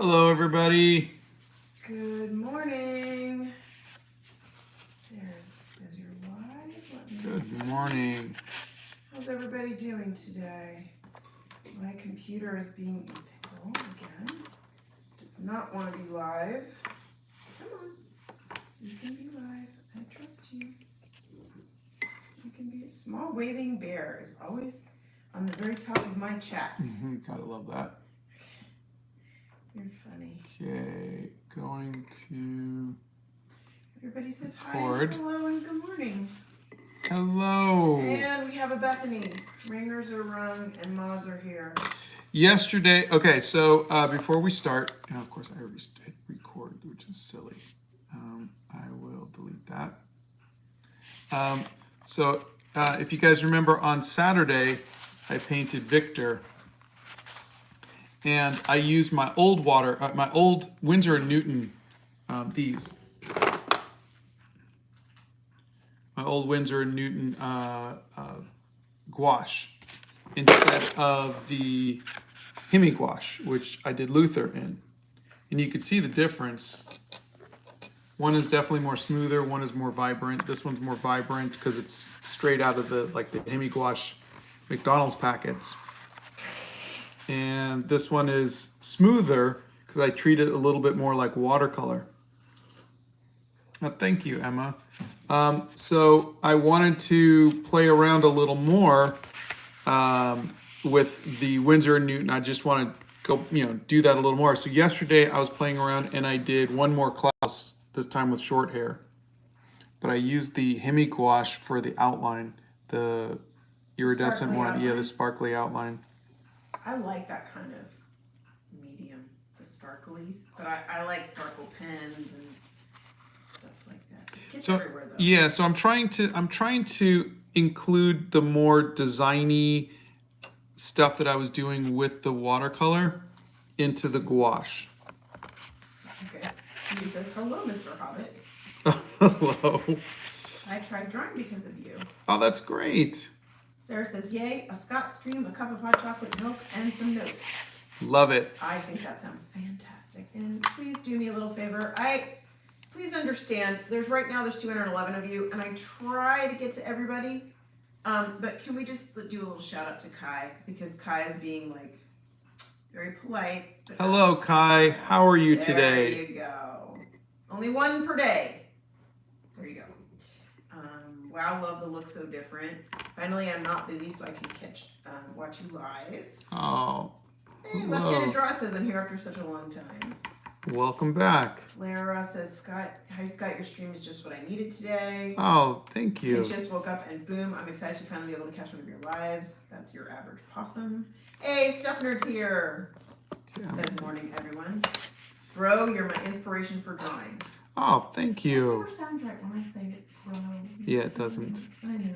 Hello, everybody. Good morning. There, it says you're live. Good morning. How's everybody doing today? My computer is being a pickle again. Does not want to be live. Come on. You can be live. I trust you. You can be a small waving bear is always on the very top of my chats. Gotta love that. You're funny. Okay, going to Everybody says record. Hi, hello, and good morning. Hello. And we have a Bethany. Ringers are rung and mods are here. Yesterday, okay, so before we start, and of course I already hit record, which is silly. I will delete that. So if you guys remember, on Saturday, I painted Victor. And I used my old my old Winsor & Newton, these. My old Winsor & Newton gouache instead of the Hemi gouache, which I did Luther in. And you can see the difference. One is definitely more smoother, one is more vibrant. This one's more vibrant because it's straight out of the Hemi gouache McDonald's packets. And this one is smoother because I treat it a little bit more like watercolor. Thank you, Emma. So I wanted to play around a little more with the Winsor & Newton. I just want to go, do that a little more. So yesterday I was playing around and I did one more class, this time with short hair. But I used the Hemi gouache for the outline, the iridescent one. Yeah, the sparkly outline. I like that kind of medium, the sparklies, but I like sparkle pens and stuff like that. It gets everywhere though. Yeah, so I'm trying to include the more designy stuff that I was doing with the watercolor into the gouache. Okay. He says, "Hello, Mr. Hobbit." Hello. I tried drawing because of you. Oh, that's great. Sarah says, "Yay, a Scott stream, a cup of hot chocolate milk, and some notes." Love it. I think that sounds fantastic. And please do me a little favor. Please understand, there's 211 of you, and I try to get to everybody. But can we just do a little shout out to Kai? Because Kai is being very polite. Hello, Kai. How are you today? There you go. Only one per day. There you go. Wow, love the look so different. Finally, I'm not busy, so I can watch you live. Oh. Hey, Left-Handed Draw says I'm here after such a long time. Welcome back. Lara says, "Scott, hi Scott, your stream is just what I needed today." Oh, thank you. I just woke up and boom, I'm excited to finally be able to catch one of your lives. That's your average possum. Hey, Stuff Nerd's here. Yeah. Says morning, everyone. Bro, you're my inspiration for drawing. Oh, thank It you. never sounds right when I say it, bro. Yeah, it doesn't. I know.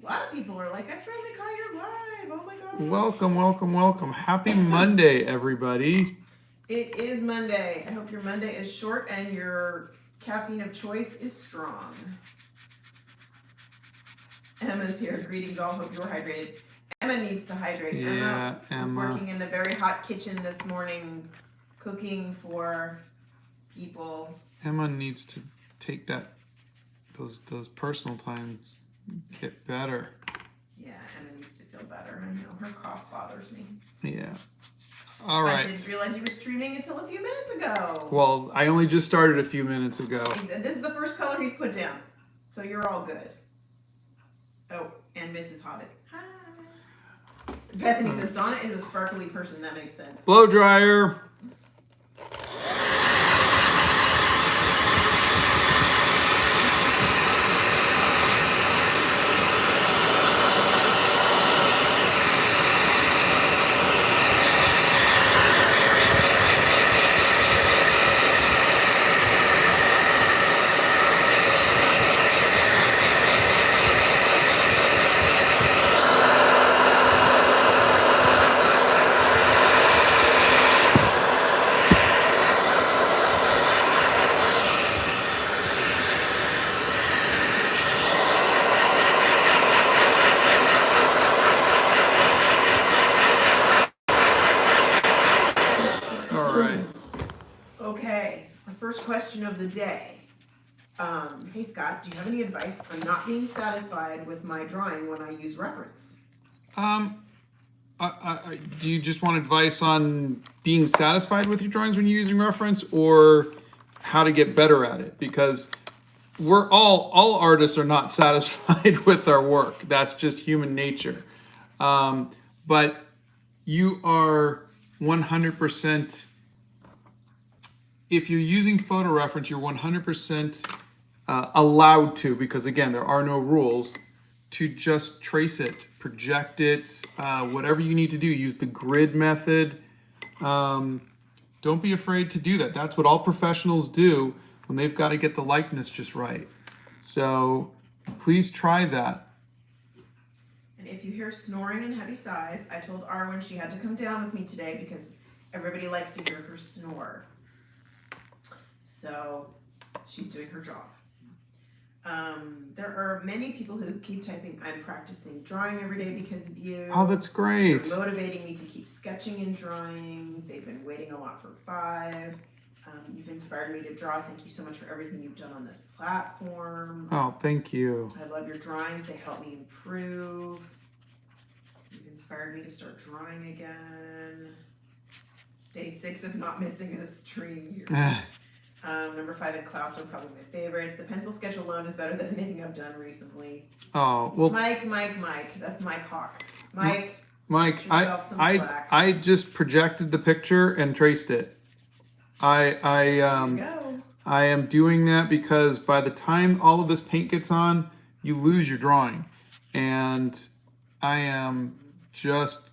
A lot of people are like, "I finally caught your live. Oh my god." Welcome, welcome, welcome. Happy Monday, everybody. It is Monday. I hope your Monday is short and your caffeine of choice is strong. Emma's here. Greetings all. Hope you're hydrated. Emma needs to hydrate. Yeah, Emma was Emma. working in a very hot kitchen this morning, cooking for people. Emma needs to take those personal times, get better. Yeah, Emma needs to feel better. I know her cough bothers me. Yeah. All right. I didn't realize you were streaming until a few minutes ago. Well, I only just started a few minutes ago. This is the first color he's put down, so you're all good. Oh, and Mrs. Hobbit. Hi. Bethany says Donna is a sparkly person. That makes sense. Blow dryer. Okay, our first question of the day. Hey Scott, do you have any advice on not being satisfied with my drawing when I use reference? Do you just want advice on being satisfied with your drawings when you're using reference, or how to get better at it? Because we're all artists are not satisfied with our work. That's just human nature. But you are 100%. If you're using photo reference, you're 100% allowed to, because again, there are no rules, to just trace it, project it, whatever you need to do. Use the grid method. Don't be afraid to do that. That's what all professionals do when they've got to get the likeness just right. So please try that. And if you hear snoring and heavy sighs, I told Arwen she had to come down with me today because everybody likes to hear her snore. So she's doing her job. There are many people who keep typing, I'm practicing drawing every day because of you. Oh, that's great. You're motivating me to keep sketching and drawing. They've been waiting a lot for 5. You've inspired me to draw. Thank you so much for everything you've done on this platform. Oh, thank you. I love your drawings. They help me improve. You've inspired me to start drawing again. Day 6 of not missing a stream here. Number 5 in class are probably my favorites. The pencil sketch alone is better than anything I've done recently. Oh, well, Mike. That's Mike Hawk. Mike, I just projected the picture and traced it. I am doing that because by the time all of this paint gets on, you lose your drawing. And I am just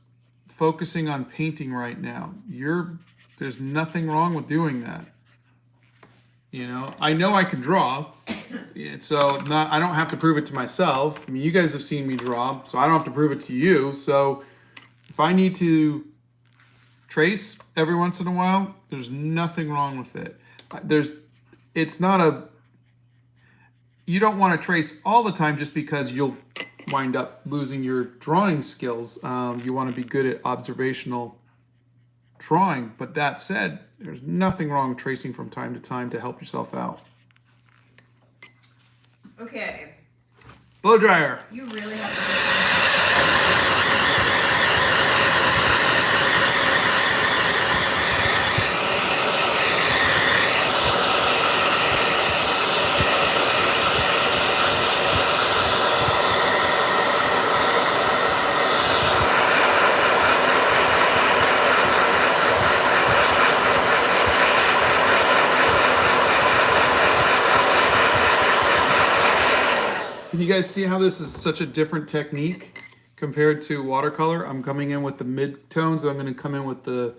focusing on painting right now. There's nothing wrong with doing that. You know I can draw, so I don't have to prove it to myself. I mean, you guys have seen me draw, so I don't have to prove it to you. So if I need to trace every once in a while, there's nothing wrong with it. You don't want to trace all the time just because you'll wind up losing your drawing skills. You want to be good at observational drawing, but that said, there's nothing wrong tracing from time to time to help yourself out. Okay. Blow dryer. You really have to. Can you guys see how this is such a different technique compared to watercolor? I'm coming in with the mid-tones, I'm going to come in with the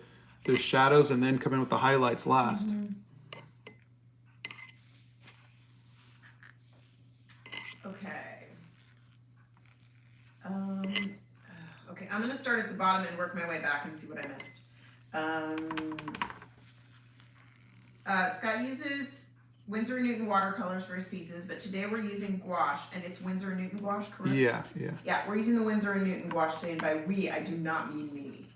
shadows, and then come in with the highlights last. Okay. Okay, I'm going to start at the bottom and work my way back and see what I missed. Scott uses Winsor & Newton watercolors for his pieces, but today we're using gouache, and it's Winsor & Newton gouache, correct? Yeah. Yeah, we're using the Winsor & Newton gouache today, and by we, I do not mean me.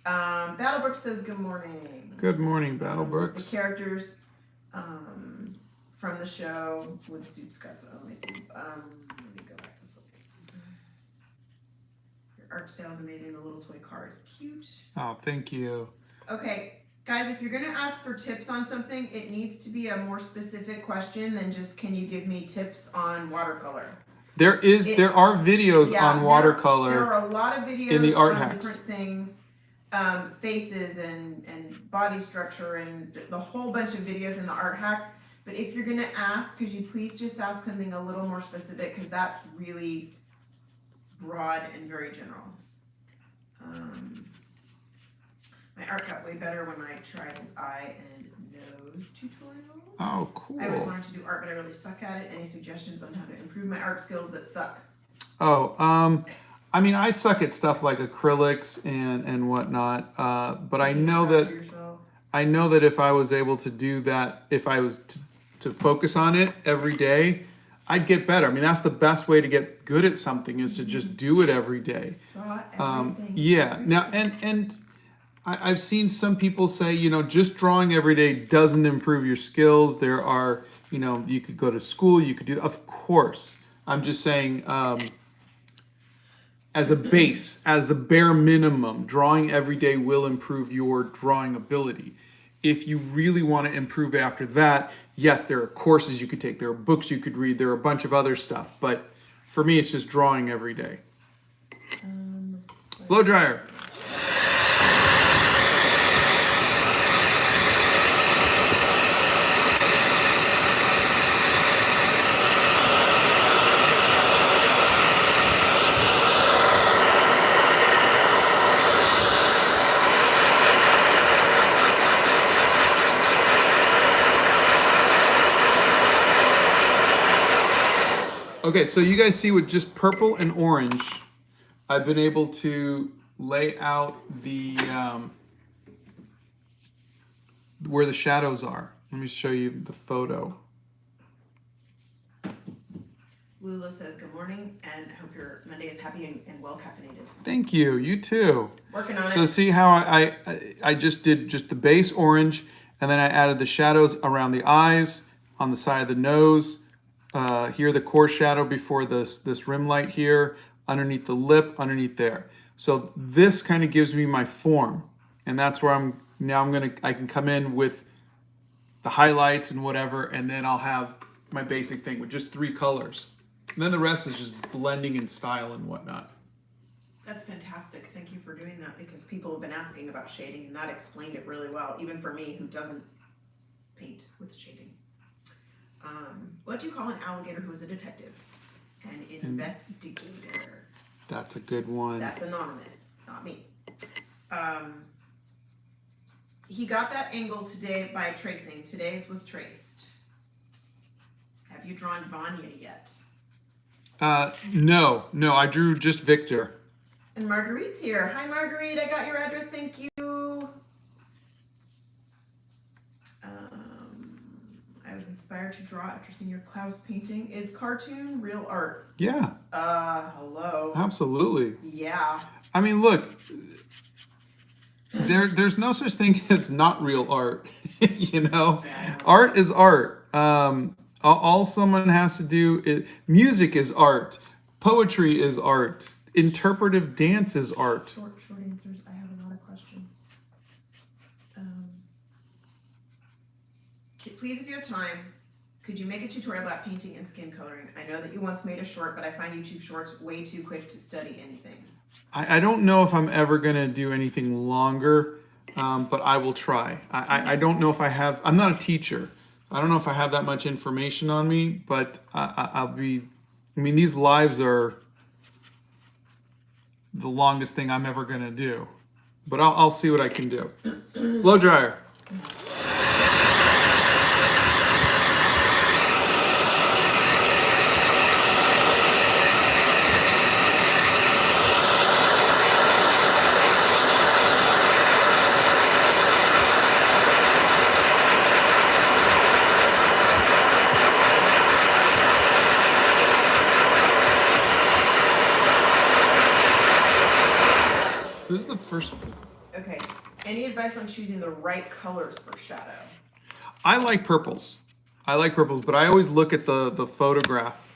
Battlebrook says good morning. Good morning, Battlebrooks. The characters from the show would suit Scott, so let me see. Let me go back this way. Your art style is amazing. The little toy car is cute. Oh, thank you. Okay. Guys, if you're going to ask for tips on something, it needs to be a more specific question than just, can you give me tips on watercolor? There are videos on watercolor. There are a lot of videos in the art on hacks. different things, faces and body structure and the whole bunch of videos in the art hacks. But if you're going to ask, could you please just ask something a little more specific, because that's really broad and very general. My art got way better when I tried his eye and nose tutorial. Oh, cool. I always wanted to do art, but I really suck at it. Any suggestions on how to improve my art skills that suck? Oh, I mean, I suck at stuff like acrylics and whatnot. But I know that if I was able to do that, if I was to focus on it every day, I'd get better. I mean, that's the best way to get good at something, is to just do it every day. Draw everything. Yeah. Now, and I've seen some people say, you know, just drawing every day doesn't improve your skills. There are, you know, you could go to school, you could do, of course. I'm just saying, as a base, as the bare minimum, drawing every day will improve your drawing ability. If you really want to improve after that, yes, there are courses you could take, there are books you could read, there are a bunch of other stuff. But for me, it's just drawing every day. Blow dryer. Okay, so you guys see with just purple and orange, I've been able to lay out the where the shadows are. Let me show you the photo. Lula says, good morning, and I hope your Monday is happy and well caffeinated. Thank you, you too. Working on it. So see how I just did just the base orange, and then I added the shadows around the eyes, on the side of the nose, here the core shadow before this rim light here, underneath the lip, underneath there. So this kind of gives me my form, and that's where I can come in with the highlights and whatever, and then I'll have my basic thing with just 3 colors. And then the rest is just blending in style and whatnot. That's fantastic. Thank you for doing that, because people have been asking about shading, and that explained it really well, even for me who doesn't paint with shading. What do you call an alligator who is a detective? An investigator. That's a good one. That's anonymous, not me. He got that angle today by tracing. Today's was traced. Have you drawn Vanya yet? No, I drew just Victor. And Marguerite's here. Hi, Marguerite. I got your address. Thank you. I was inspired to draw after seeing your Klaus painting. Is cartoon real art? Yeah. Hello. Absolutely. Yeah. I mean, look, there's no such thing as not real art. You know, art is art. All someone has to do is, music is art, poetry is art, interpretive dance is art. Short answers. I have a lot of questions. Please, if you have time, could you make a tutorial about painting and skin coloring? I know that you once made a short, but I find YouTube shorts way too quick to study anything. I don't know if I'm ever going to do anything longer, but I will try. I don't know if I'm not a teacher. I don't know if I have that much information on me, but these lives are the longest thing I'm ever going to do. But I'll see what I can do. Blow dryer. So this is the first. Okay. Any advice on choosing the right colors for shadow? I like purples. But I always look at the photograph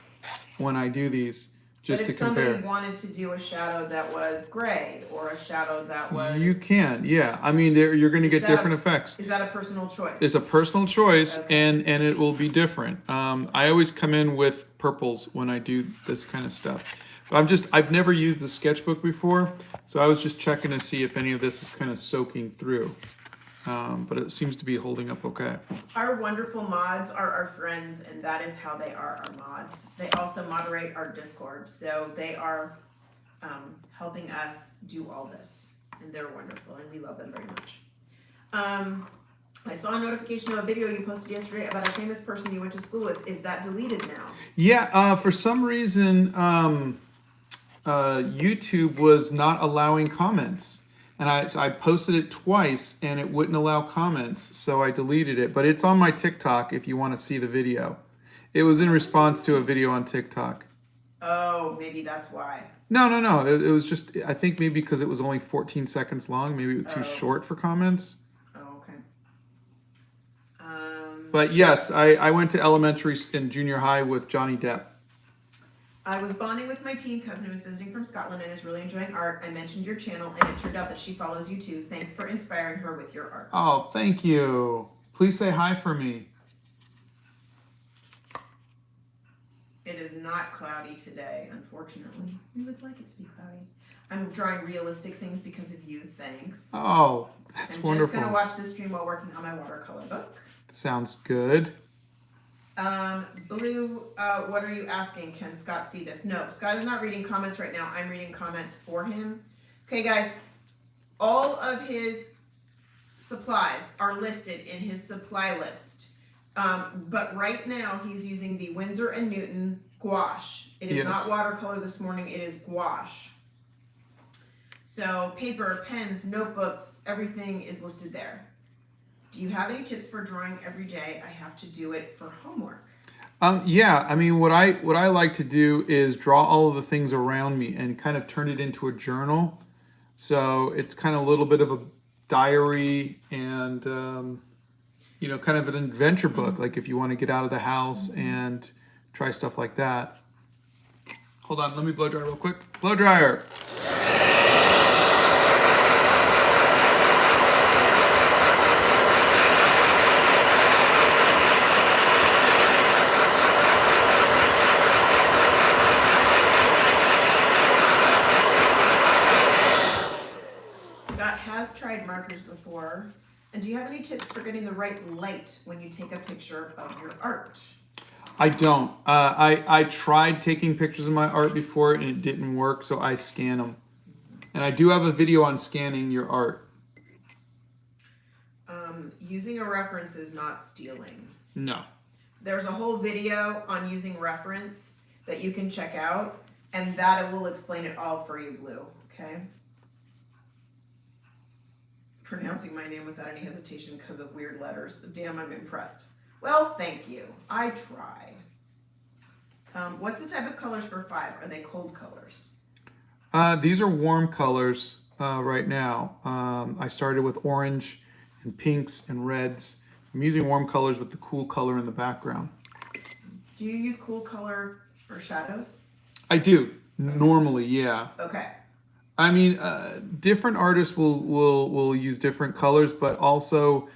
when I do these just to compare. If somebody wanted to do a shadow that was gray or a shadow that was... You can, yeah. I mean, you're going to get different effects. Is that a personal choice? It's a personal choice, Okay. and it will be different. I always come in with purples when I do this kind of stuff. But I've never used the sketchbook before, so I was just checking to see if any of this was kind of soaking through. But it seems to be holding up okay. Our wonderful mods are our friends, and that is how they are our mods. They also moderate our Discord, so they are helping us do all this, and they're wonderful, and we love them very much. I saw a notification of a video you posted yesterday about a famous person you went to school with. Is that deleted now? Yeah, for some reason, YouTube was not allowing comments. And I posted it twice, and it wouldn't allow comments, so I deleted it. But it's on my TikTok if you want to see the video. It was in response to a video on TikTok. Oh, maybe that's why. No. It was just, I think maybe because it was only 14 seconds long, maybe it was too short for comments. Oh, okay. But yes, I went to elementary and junior high with Johnny Depp. I was bonding with my teen cousin who was visiting from Scotland and is really enjoying art. I mentioned your channel and it turned out that she follows you too. Thanks for inspiring her with your art. Oh, thank you. Please say hi for me. It is not cloudy today, unfortunately. We would like it to be cloudy. I'm drawing realistic things because of you. Thanks. Oh, that's I'm wonderful. just going to watch this stream while working on my watercolor book. Sounds good. Blue, what are you asking? Can Scott see this? No, Scott is not reading comments right now. I'm reading comments for him. Okay, guys, all of his supplies are listed in his supply list. But right now he's using the Winsor & Newton gouache. It is not watercolor this morning, it is gouache. So paper, pens, notebooks, everything is listed there. Do you have any tips for drawing every day? I have to do it for homework. Yeah, I mean, what I like to do is draw all of the things around me and kind of turn it into a journal. So it's kind of a little bit of a diary and, you know, kind of an adventure book. Like if you want to get out of the house and try stuff like that. Hold on, let me blow dry real quick. Blow dryer. Tried markers before. And do you have any tips for getting the right light when you take a picture of your art? I don't. I tried taking pictures of my art before and it didn't work, so I scan them. And I do have a video on scanning your art. Using a reference is not stealing. No. There's a whole video on using reference that you can check out, and that will explain it all for you, Blue, okay? Pronouncing my name without any hesitation because of weird letters. Damn, I'm impressed. Well, thank you. I try. What's the type of colors for 5? Are they cold colors? These are warm colors right now. I started with orange and pinks and reds. I'm using warm colors with the cool color in the background. Do you use cool color for shadows? I do. Normally, yeah. Okay. I mean, different artists will use different colors, but also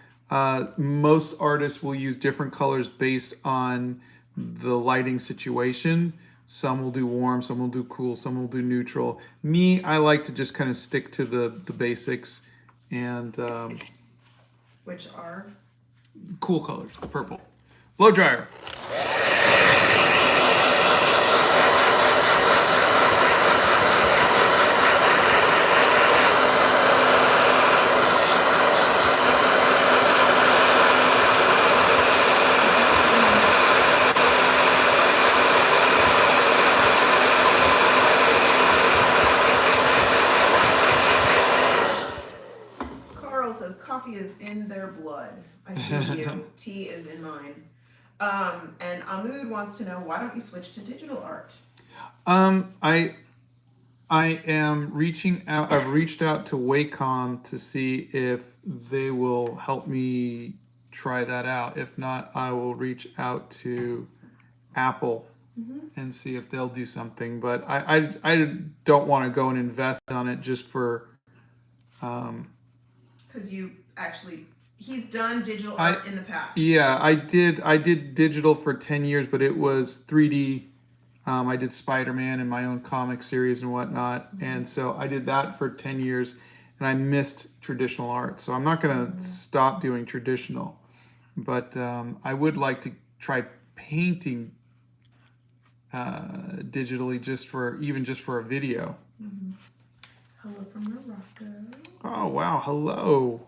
most artists will use different colors based on the lighting situation. Some will do warm, some will do cool, some will do neutral. Me, I like to just kind of stick to the basics and which are? Cool colors, purple. Blow dryer. Coffee is in their blood. I feel you. Tea is in mine. And Ahmoud wants to know, why don't you switch to digital art? I am reaching out. I've reached out to Wacom to see if they will help me try that out. If not, I will reach out to Apple and see if they'll do something. But I don't want to go and invest on it just for. Because you actually, he's done digital art in the past. Yeah, I did digital for 10 years, but it was 3D. I did Spider-Man in my own comic series and whatnot. And so I did that for 10 years and I missed traditional art. So I'm not going to stop doing traditional, but I would like to try painting digitally just for a video. Hello from Morocco. Oh, wow. Hello.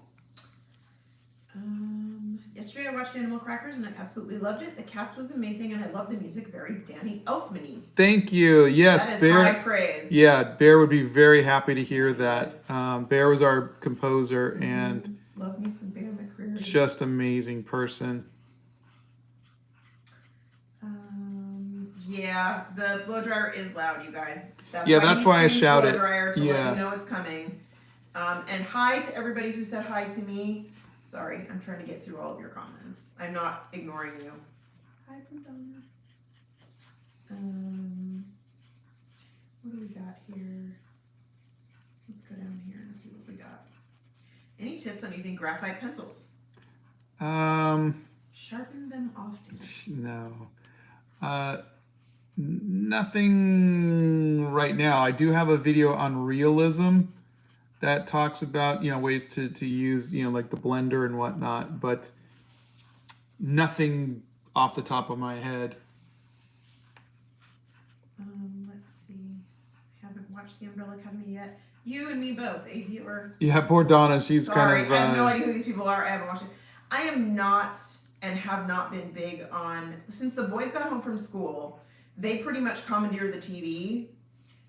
Yesterday I watched Animal Crackers and I absolutely loved it. The cast was amazing and I love the music, very Danny Elfman-y. Thank you. Yes, that is Bear. high praise. Yeah, Bear would be very happy to hear that. Bear was our composer and love me some Bear McCreary. Just amazing person. Yeah, the blow dryer is loud, you guys. That's why I screams shout blow it. dryer to let Yeah. you know it's coming. And hi to everybody who said hi to me. Sorry, I'm trying to get through all of your comments. I'm not ignoring you. Hi from Donna. What do we got here? Let's go down here and see what we got. Any tips on using graphite pencils? Sharpen them often. No. Nothing right now. I do have a video on realism that talks about, ways to use, like the blender and whatnot, but nothing off the top of my head. Let's see. I haven't watched the Umbrella Academy yet. You and me both, a viewer. Yeah, poor Donna. She's Sorry, kind of. I have no idea who these people are. I haven't watched it. I am not and have not been big on, since the boys got home from school, they pretty much commandeer the TV,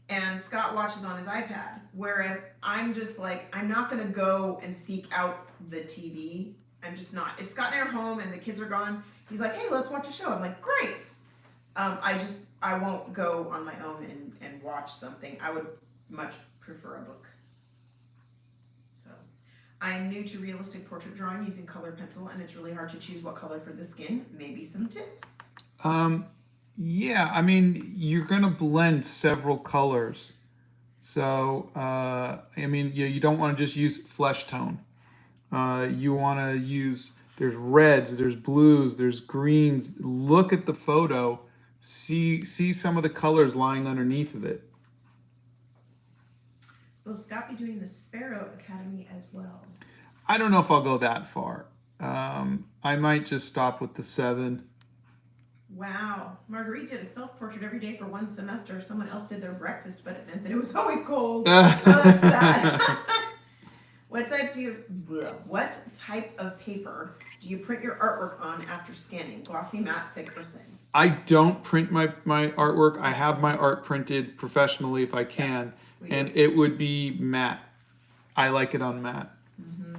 and Scott watches on his iPad. Whereas I'm just like, I'm not going to go and seek out the TV. I'm just not. If Scott and I are home and the kids are gone, he's like, hey, let's watch a show. I'm like, great. I won't go on my own and watch something. I would much prefer a book. So I'm new to realistic portrait drawing using colored pencil, and it's really hard to choose what color for the skin. Maybe some tips. Yeah, I mean, you're gonna blend several colors. So, you don't want to just use flesh tone. You want to use, there's reds, there's blues, there's greens. Look at the photo, see some of the colors lying underneath of it. Will Scott be doing the Sparrow Academy as well? I don't know if I'll go that far. I might just stop with the 7. Wow. Marguerite did a self-portrait every day for 1 semester. Someone else did their breakfast, but it meant that it was always cold. Oh, that's sad. What type of paper do you print your artwork on after scanning? Glossy, matte, thick, or thin? I don't print my artwork. I have my art printed professionally if I can, and it would be matte. I like it on matte. Mm-hmm.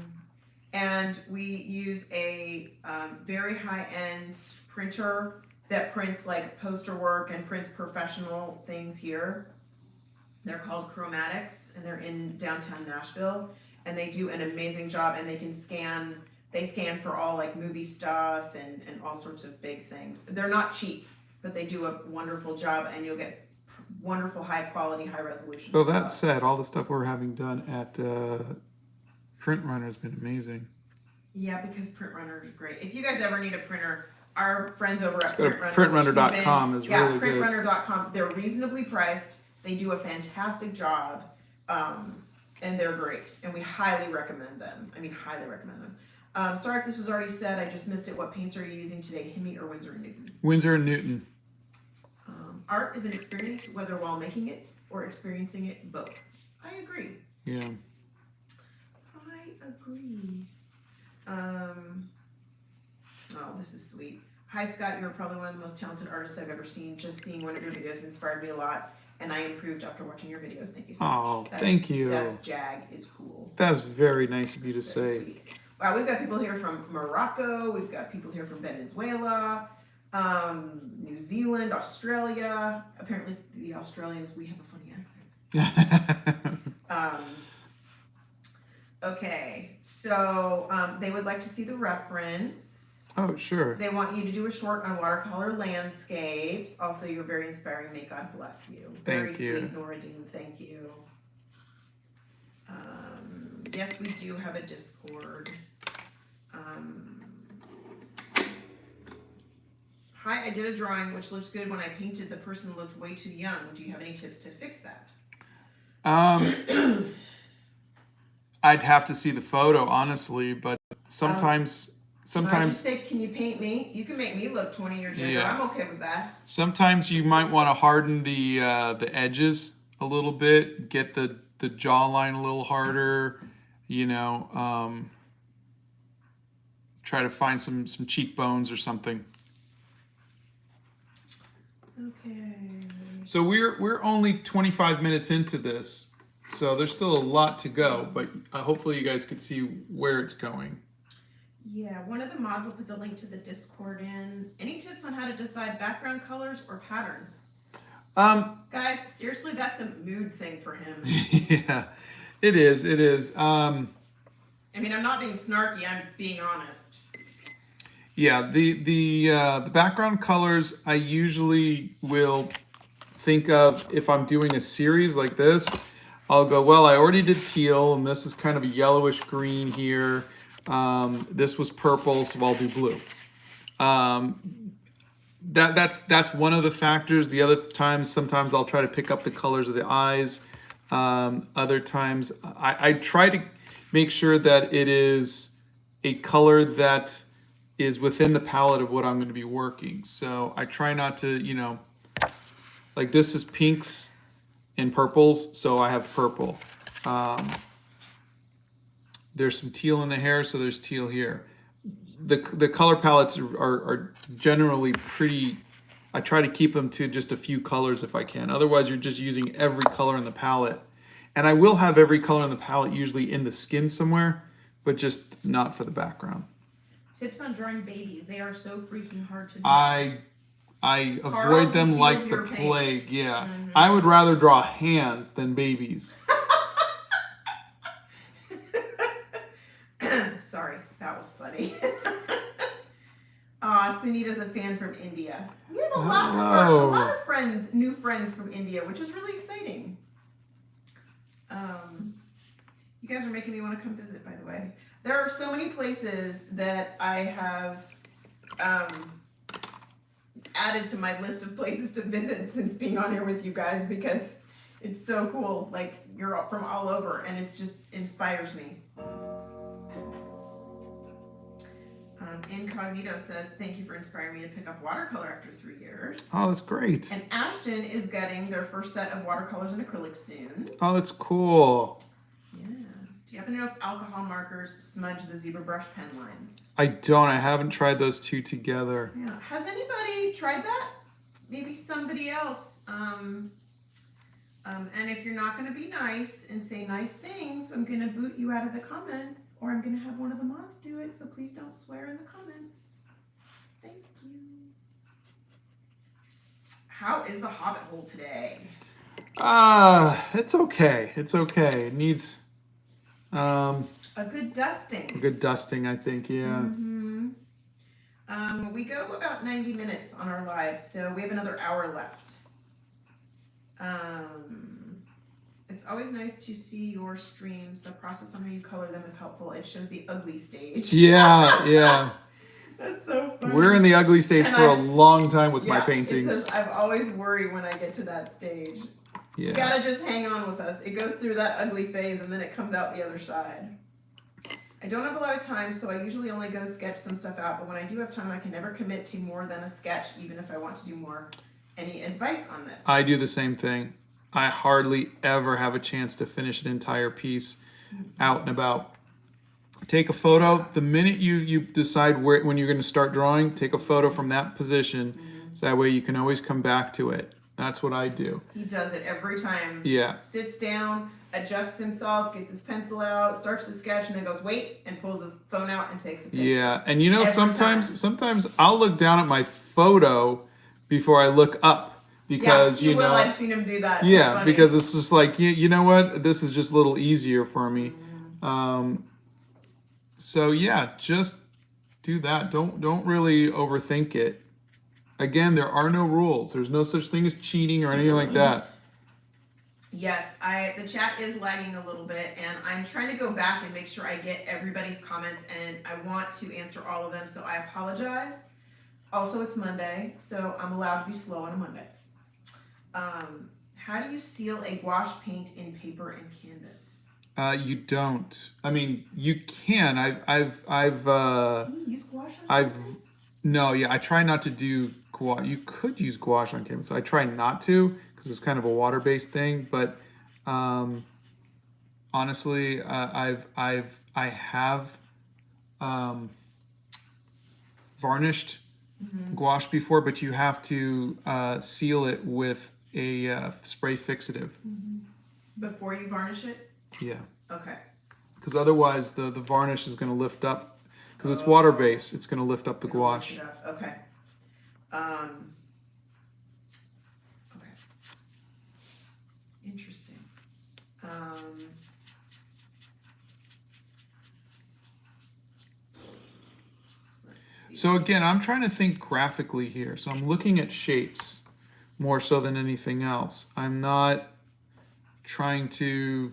And we use a very high-end printer that prints like poster work and prints professional things here. They're called Chromatics, and they're in downtown Nashville, and they do an amazing job, and they scan for all like movie stuff and all sorts of big things. They're not cheap, but they do a wonderful job, and you'll get wonderful high quality, high resolution So stuff. that said, all the stuff we're having done at Print Runner has been amazing. Yeah, because Print Runner is great. If you guys ever need a printer, our friends over at Go to printrunner.com is really good. Yeah, printrunner.com. They're reasonably priced. They do a fantastic job, and they're great. And we highly recommend them. I mean, highly recommend them. Sorry if this was already said. I just missed it. What paints are you using today, Hemi or Winsor & Newton? Winsor & Newton. Art is an experience, whether while making it or experiencing it, both. I agree. Yeah. I agree. Oh, this is sweet. Hi, Scott. You're probably one of the most talented artists I've ever seen. Just seeing one of your videos inspired me a lot, and I improved after watching your videos. Thank you so much. Oh, thank you. That's Jag is cool. That's very nice of you to say. Sweet. Wow, we've got people here from Morocco. We've got people here from Venezuela, New Zealand, Australia. Apparently, the Australians, we have a funny accent. Okay, so they would like to see the reference. Oh, sure. They want you to do a short on watercolor landscapes. Also, you're very inspiring. May God bless you. Very sweet, Noradine. Thank you. Yes, we do have a Discord. Hi, I did a drawing which looks good. When I painted, the person looked way too young. Do you have any tips to fix that? I'd have to see the photo, honestly, but sometimes I just say, can you paint me? You can make me look 20 years younger. Yeah. I'm okay with that. Sometimes you might want to harden the edges a little bit, get the jawline a little harder, try to find some cheekbones or something. Okay. So we're only 25 minutes into this, so there's still a lot to go, but hopefully you guys could see where it's going. Yeah, one of the mods will put the link to the Discord in. Any tips on how to decide background colors or patterns? Guys, seriously, that's a mood thing for him. Yeah, it is. It is. I mean, I'm not being snarky. I'm being honest. Yeah, the background colors I usually will think of if I'm doing a series like this. I'll go, well, I already did teal, and this is kind of a yellowish green here. This was purple, so I'll do blue. That's one of the factors. The other times, sometimes I'll try to pick up the colors of the eyes. Other times, I try to make sure that it is a color that is within the palette of what I'm going to be working. So I try not to, like this is pinks and purples, so I have purple. There's some teal in the hair, so there's teal here. The color palettes are generally pretty. I try to keep them to just a few colors if I can. Otherwise, you're just using every color in the palette. And I will have every color in the palette usually in the skin somewhere, but just not for the background. Tips on drawing babies. They are so freaking hard to do. I avoid them like the plague. Yeah. I would rather draw hands than babies. Sorry, that was funny. Sunita's a fan from India. We have a lot of friends, new friends from India, which is really exciting. You guys are making me want to come visit, by the way. There are so many places that I have added to my list of places to visit since being on here with you guys, because it's so cool. Like, you're from all over, and it just inspires me. Incognito says, thank you for inspiring me to pick up watercolor after 3 years. Oh, that's great. And Ashton is getting their first set of watercolors and acrylics soon. Oh, that's cool. Yeah. Do you happen to know if alcohol markers smudge the zebra brush pen lines? I don't. I haven't tried those two together. Yeah. Has anybody tried that? Maybe somebody else. And if you're not going to be nice and say nice things, I'm going to boot you out of the comments, or I'm going to have one of the mods do it, so please don't swear in the comments. Thank you. How is the Hobbit hole today? It's okay. It's okay. It needs a good dusting. A good dusting, I think, yeah. We go about 90 minutes on our live, so we have another hour left. It's always nice to see your streams. The process on how you color them is helpful. It shows the ugly stage. Yeah, yeah. That's so funny. We're in the ugly stage for a long time with my paintings. It says, I've always worried when I get to that stage. Yeah. You gotta just hang on with us. It goes through that ugly phase and then it comes out the other side. I don't have a lot of time, so I usually only go sketch some stuff out, but when I do have time, I can never commit to more than a sketch, even if I want to do more. Any advice on this? I do the same thing. I hardly ever have a chance to finish an entire piece out and about. Take a photo. The minute you decide when you're going to start drawing, take a photo from that position, so that way you can always come back to it. That's what I do. He does it every time. Yeah. Sits down, adjusts himself, gets his pencil out, starts to sketch, and then goes, wait, and pulls his phone out and takes a picture. Yeah, and sometimes I'll look down at my photo before I look up. Because yeah, I've seen him do that. Yeah, because it's just like, you know what? This is just a little easier for me. So yeah, just do that. Don't really overthink it. Again, there are no rules. There's no such thing as cheating or anything like that. Yes, the chat is lagging a little bit, and I'm trying to go back and make sure I get everybody's comments, and I want to answer all of them, so I apologize. Also, it's Monday, so I'm allowed to be slow on a Monday. How do you seal a gouache paint in paper and canvas? You don't. I mean, you can. I've Can you use gouache on canvas? No, yeah, I try not to do gouache. You could use gouache on canvas. I try not to because it's kind of a water-based thing. But honestly, I have varnished gouache before, but you have to seal it with a spray fixative. Before you varnish it? Yeah. Okay. Because otherwise the varnish is going to lift up. because it's water-based. It's going to lift up the gouache. Okay. Okay. Interesting. So again, I'm trying to think graphically here. So I'm looking at shapes more so than anything else. I'm not trying to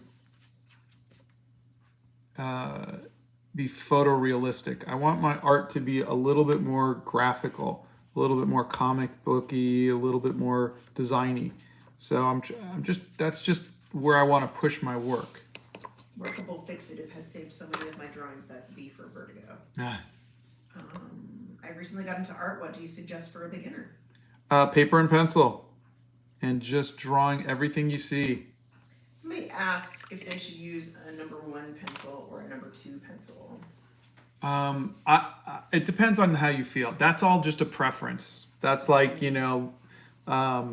be photorealistic. I want my art to be a little bit more graphical, a little bit more comic booky, a little bit more designy. So I'm just, that's just where I want to push my work. Workable fixative has saved so many of my drawings. That's B for vertigo. I recently got into art. What do you suggest for a beginner? Paper and pencil, and just drawing everything you see. Somebody asked if they should use a number 1 pencil or a number 2 pencil. It depends on how you feel. That's all just a preference. That's like, you know, I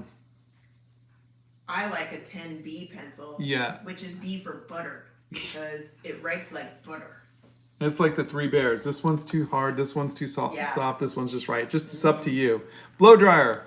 like a 10B pencil. Yeah. Which is B for butter, because it writes like butter. It's like the 3 bears. This one's too hard. This one's too soft. This one's just right. Just it's up to you. Blow dryer.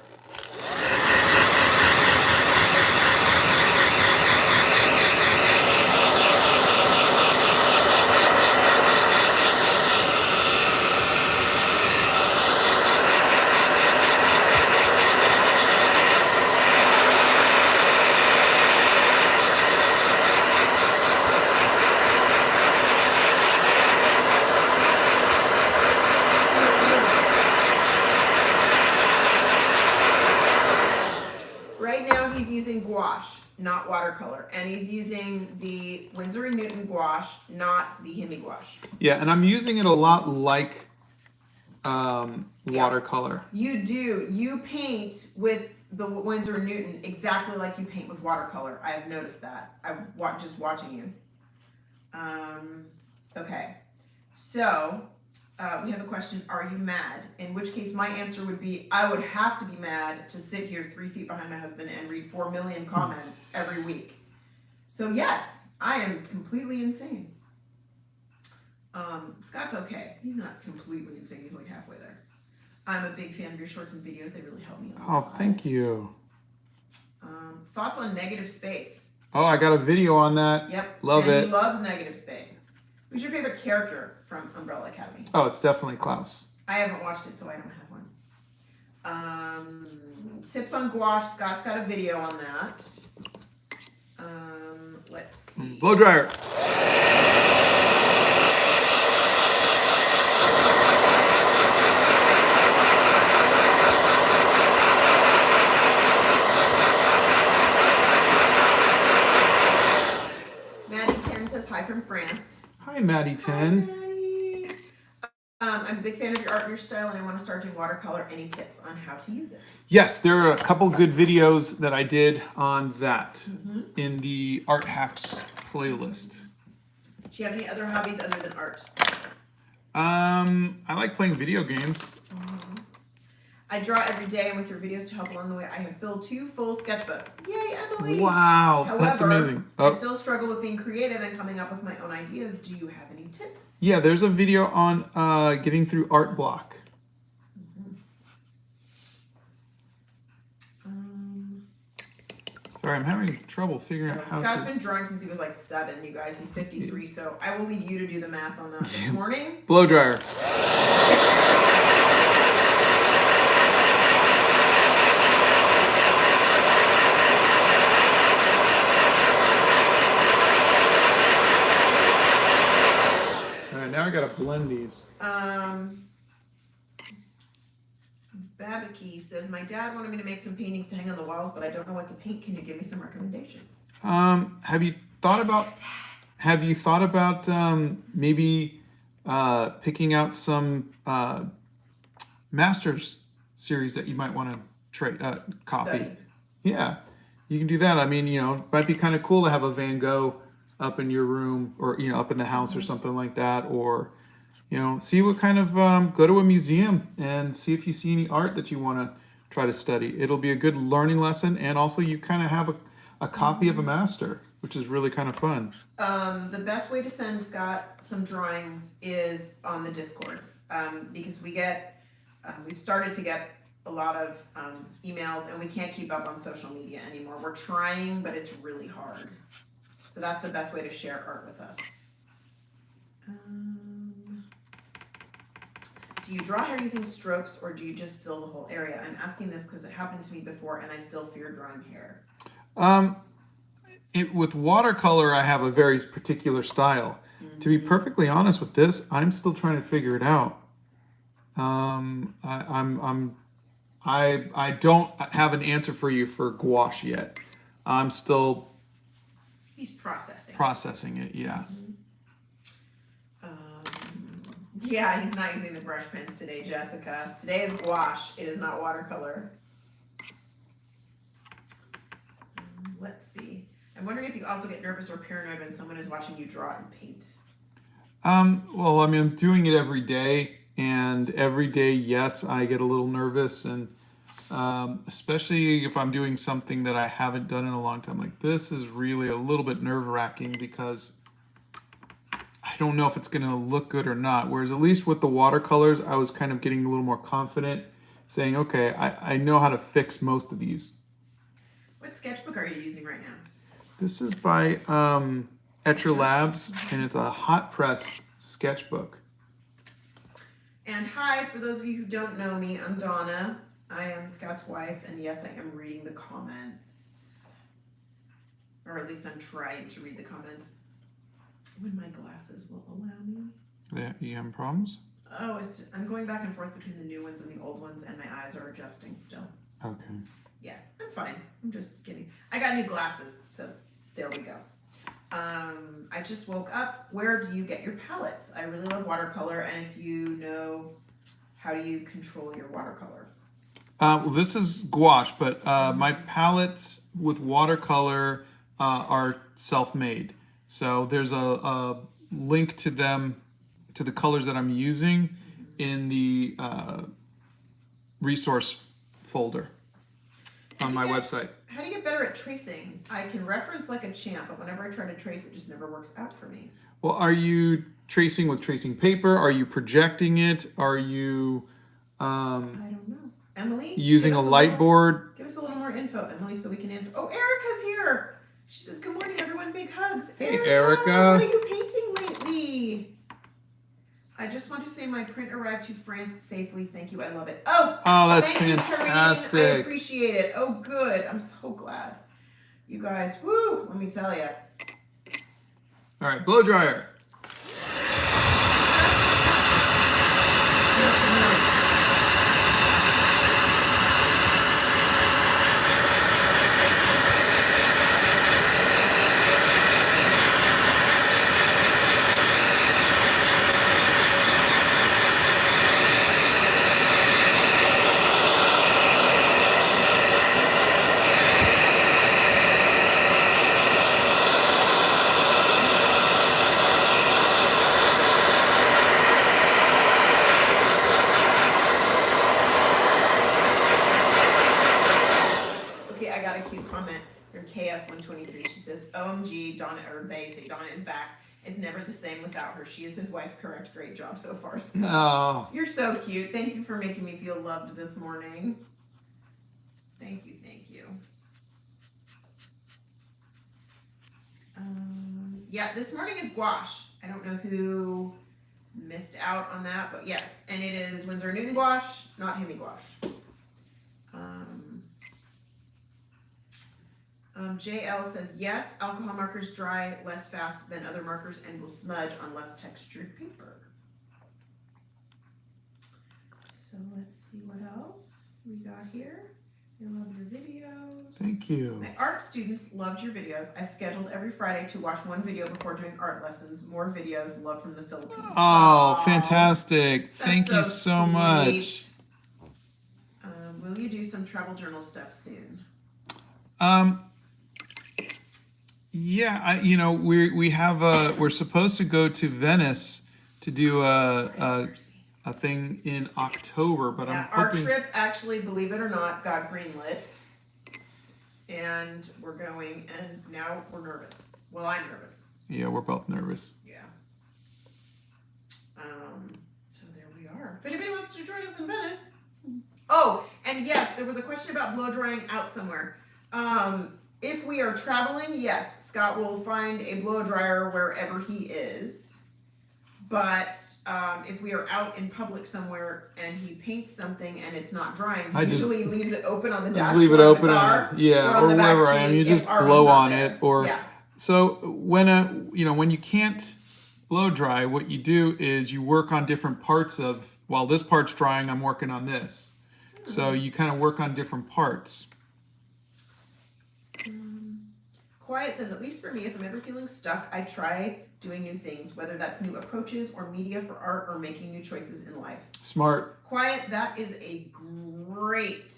Right now he's using gouache, not watercolor, and he's using the Winsor & Newton gouache, not the Hemi gouache. Yeah, and I'm using it a lot like watercolor. You do. You paint with the Winsor & Newton exactly like you paint with watercolor. I have noticed that. I'm just watching you. Okay. So, we have a question, are you mad? In which case my answer would be, I would have to be mad to sit here 3 feet behind my husband and read 4 million comments every week. So yes, I am completely insane. Scott's okay. He's not completely insane. He's like halfway there. I'm a big fan of your shorts and videos. They really help me a lot. Oh, thank you. Thoughts on negative space? Oh, I got a video on that. Yep. Love it. He loves negative space. Who's your favorite character from Umbrella Academy? Oh, it's definitely Klaus. I haven't watched it, so I don't have one. Tips on gouache. Scott's got a video on that. Let's see. Blow dryer. Maddie 10 says hi from France. Hi, Maddie 10. Hi, Maddie. I'm a big fan of your art and your style, and I want to start doing watercolor. Any tips on how to use it? Yes, there are a couple good videos that I did on that in the Art Hacks playlist. Do you have any other hobbies other than art? I like playing video games. I draw every day, and with your videos to help along the way, I have filled 2 full sketchbooks. Yay, Emily! Wow, that's However, amazing. I still struggle with being creative and coming up with my own ideas. Do you have any tips? Yeah, there's a video on getting through art block. Sorry, I'm having trouble figuring out how Scott's to... been drawing since he was like 7, you guys. He's 53, so I will leave you to do the math on that this morning. Blow dryer. All right, now I gotta blend these. Babiki says, my dad wanted me to make some paintings to hang on the walls, but I don't know what to paint. Can you give me some recommendations? Have you thought about maybe picking out some Masters series that you might want to copy? Study. Yeah, you can do that. I mean, you know, it might be kind of cool to have a Van Gogh up in your room, or you know, up in the house or something like that, or you know, see what kind of go to a museum and see if you see any art that you want to try to study. It'll be a good learning lesson, and also you kind of have a copy of a master, which is really kind of fun. The best way to send Scott some drawings is on the Discord, because we've started to get a lot of emails, and we can't keep up on social media anymore. We're trying, but it's really hard. So that's the best way to share art with us. Do you draw hair using strokes, or do you just fill the whole area? I'm asking this because it happened to me before, and I still fear drawing hair. With watercolor, I have a very particular style. Mm-hmm. To be perfectly honest with this, I'm still trying to figure it out. I don't have an answer for you for gouache yet. I'm still. He's processing. Processing it, yeah. Mm-hmm. Yeah, he's not using the brush pens today, Jessica. Today is gouache. It is not watercolor. Let's see. I'm wondering if you also get nervous or paranoid when someone is watching you draw and paint. Well, I mean, I'm doing it every day, and every day, yes, I get a little nervous, and especially if I'm doing something that I haven't done in a long time. Like, this is really a little bit nerve-wracking because I don't know if it's going to look good or not. Whereas at least with the watercolors, I was kind of getting a little more confident, saying, okay, I know how to fix most of these. What sketchbook are you using right now? This is by Etcher Labs, and it's a hot press sketchbook. And hi, for those of you who don't know me, I'm Donna. I am Scott's wife, and yes, I am reading the comments. Or at least I'm trying to read the comments. When my glasses will allow me. Yeah, you having problems? Oh, I'm going back and forth between the new ones and the old ones, and my eyes are adjusting still. Okay. Yeah, I'm fine. I'm just kidding. I got new glasses, so there we go. I just woke up. Where do you get your palettes? I really love watercolor, and if you know, how do you control your watercolor? Well, this is gouache, but my palettes with watercolor are self-made. So there's a link to them, to the colors that I'm using in the resource folder on my website. How do you get better at tracing? I can reference like a champ, but whenever I try to trace, it just never works out for me. Well, are you tracing with tracing paper? Are you projecting it? Are you I don't know. Emily? Using a light board? Give us a little more info, Emily, so we can answer. Oh, Erica's here! She says, good morning, everyone. Big hugs. Hey, Erica. What are you painting lately? I just want to say my print arrived to France safely. Thank you. I love it. Oh, that's thank fantastic. You, Karine. I appreciate it. Oh, good. I'm so glad. You guys, woo, let me tell you. All right, blow dryer. KS123. She says, OMG, Donna, or they say Donna is back. It's never the same without her. She is his wife. Correct. Great job so far, Scott. No. You're so cute. Thank you for making me feel loved this morning. Thank you. Thank you. Yeah, this morning is gouache. I don't know who missed out on that, but yes. And it is Winsor & Newton gouache, not Hemi gouache. JL says, yes, alcohol markers dry less fast than other markers and will smudge on less textured paper. So let's see what else we got here. I love your videos. Thank you. My art students loved your videos. I scheduled every Friday to watch one video before doing art lessons. More videos. Love from the Philippines. Oh, fantastic. Thank you sweet. so much. Will you do some travel journal stuff soon? Yeah, we're supposed to go to Venice to do a thing in October, but yeah, I'm hoping our trip actually, believe it or not, got greenlit. and we're going, and now we're nervous. Well, I'm nervous. Yeah, we're both nervous. Yeah. So there we are. If anybody wants to join us in Venice. Oh, and yes, there was a question about blow drying out somewhere. If we are traveling, yes, Scott will find a blow dryer wherever he is. But if we are out in public somewhere and he paints something and it's not drying, he usually leaves it open on the dashboard. Just leave it open, of the car, or wherever I am. You just blow on it, or yeah. So when when you can't blow dry, what you do is you work on different parts of. While this part's drying, I'm working on this. So you kind of work on different parts. Quiet says, at least for me, if I'm ever feeling stuck, I try doing new things, whether that's new approaches or media for art or making new choices in life. Smart. Quiet, that is a great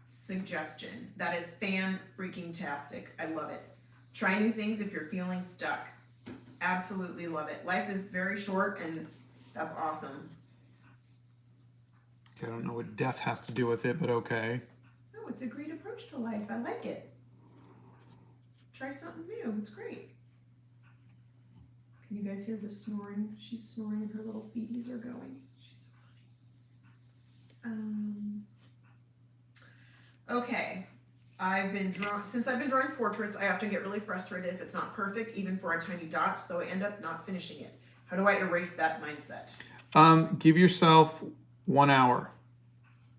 suggestion. That is fan-freaking-tastic. I love it. Try new things if you're feeling stuck. Absolutely love it. Life is very short, and that's awesome. I don't know what death has to do with it, but okay. Oh, it's a great approach to life. I like it. Try something new. It's great. Can you guys hear the snoring? She's snoring and her little feeties are going. She's so funny. Okay. Since I've been drawing portraits, I often get really frustrated if it's not perfect, even for a tiny dot, so I end up not finishing it. How do I erase that mindset? Give yourself 1 hour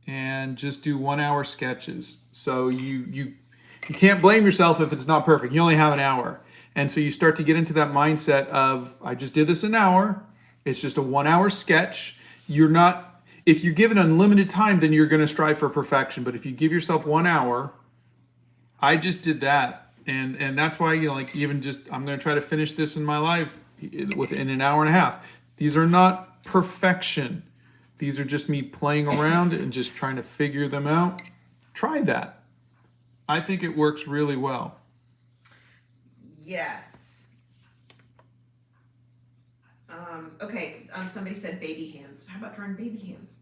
and just do 1 hour sketches. So you can't blame yourself if it's not perfect. You only have an hour. And so you start to get into that mindset of, I just did this an hour. It's just a 1 hour sketch. If you give it unlimited time, then you're going to strive for perfection. But if you give yourself 1 hour, I just did that. And that's why, even just, I'm going to try to finish this in my life within an hour and a half. These are not perfection. These are just me playing around and just trying to figure them out. Try that. I think it works really well. Yes. Okay, somebody said baby hands. How about drawing baby hands?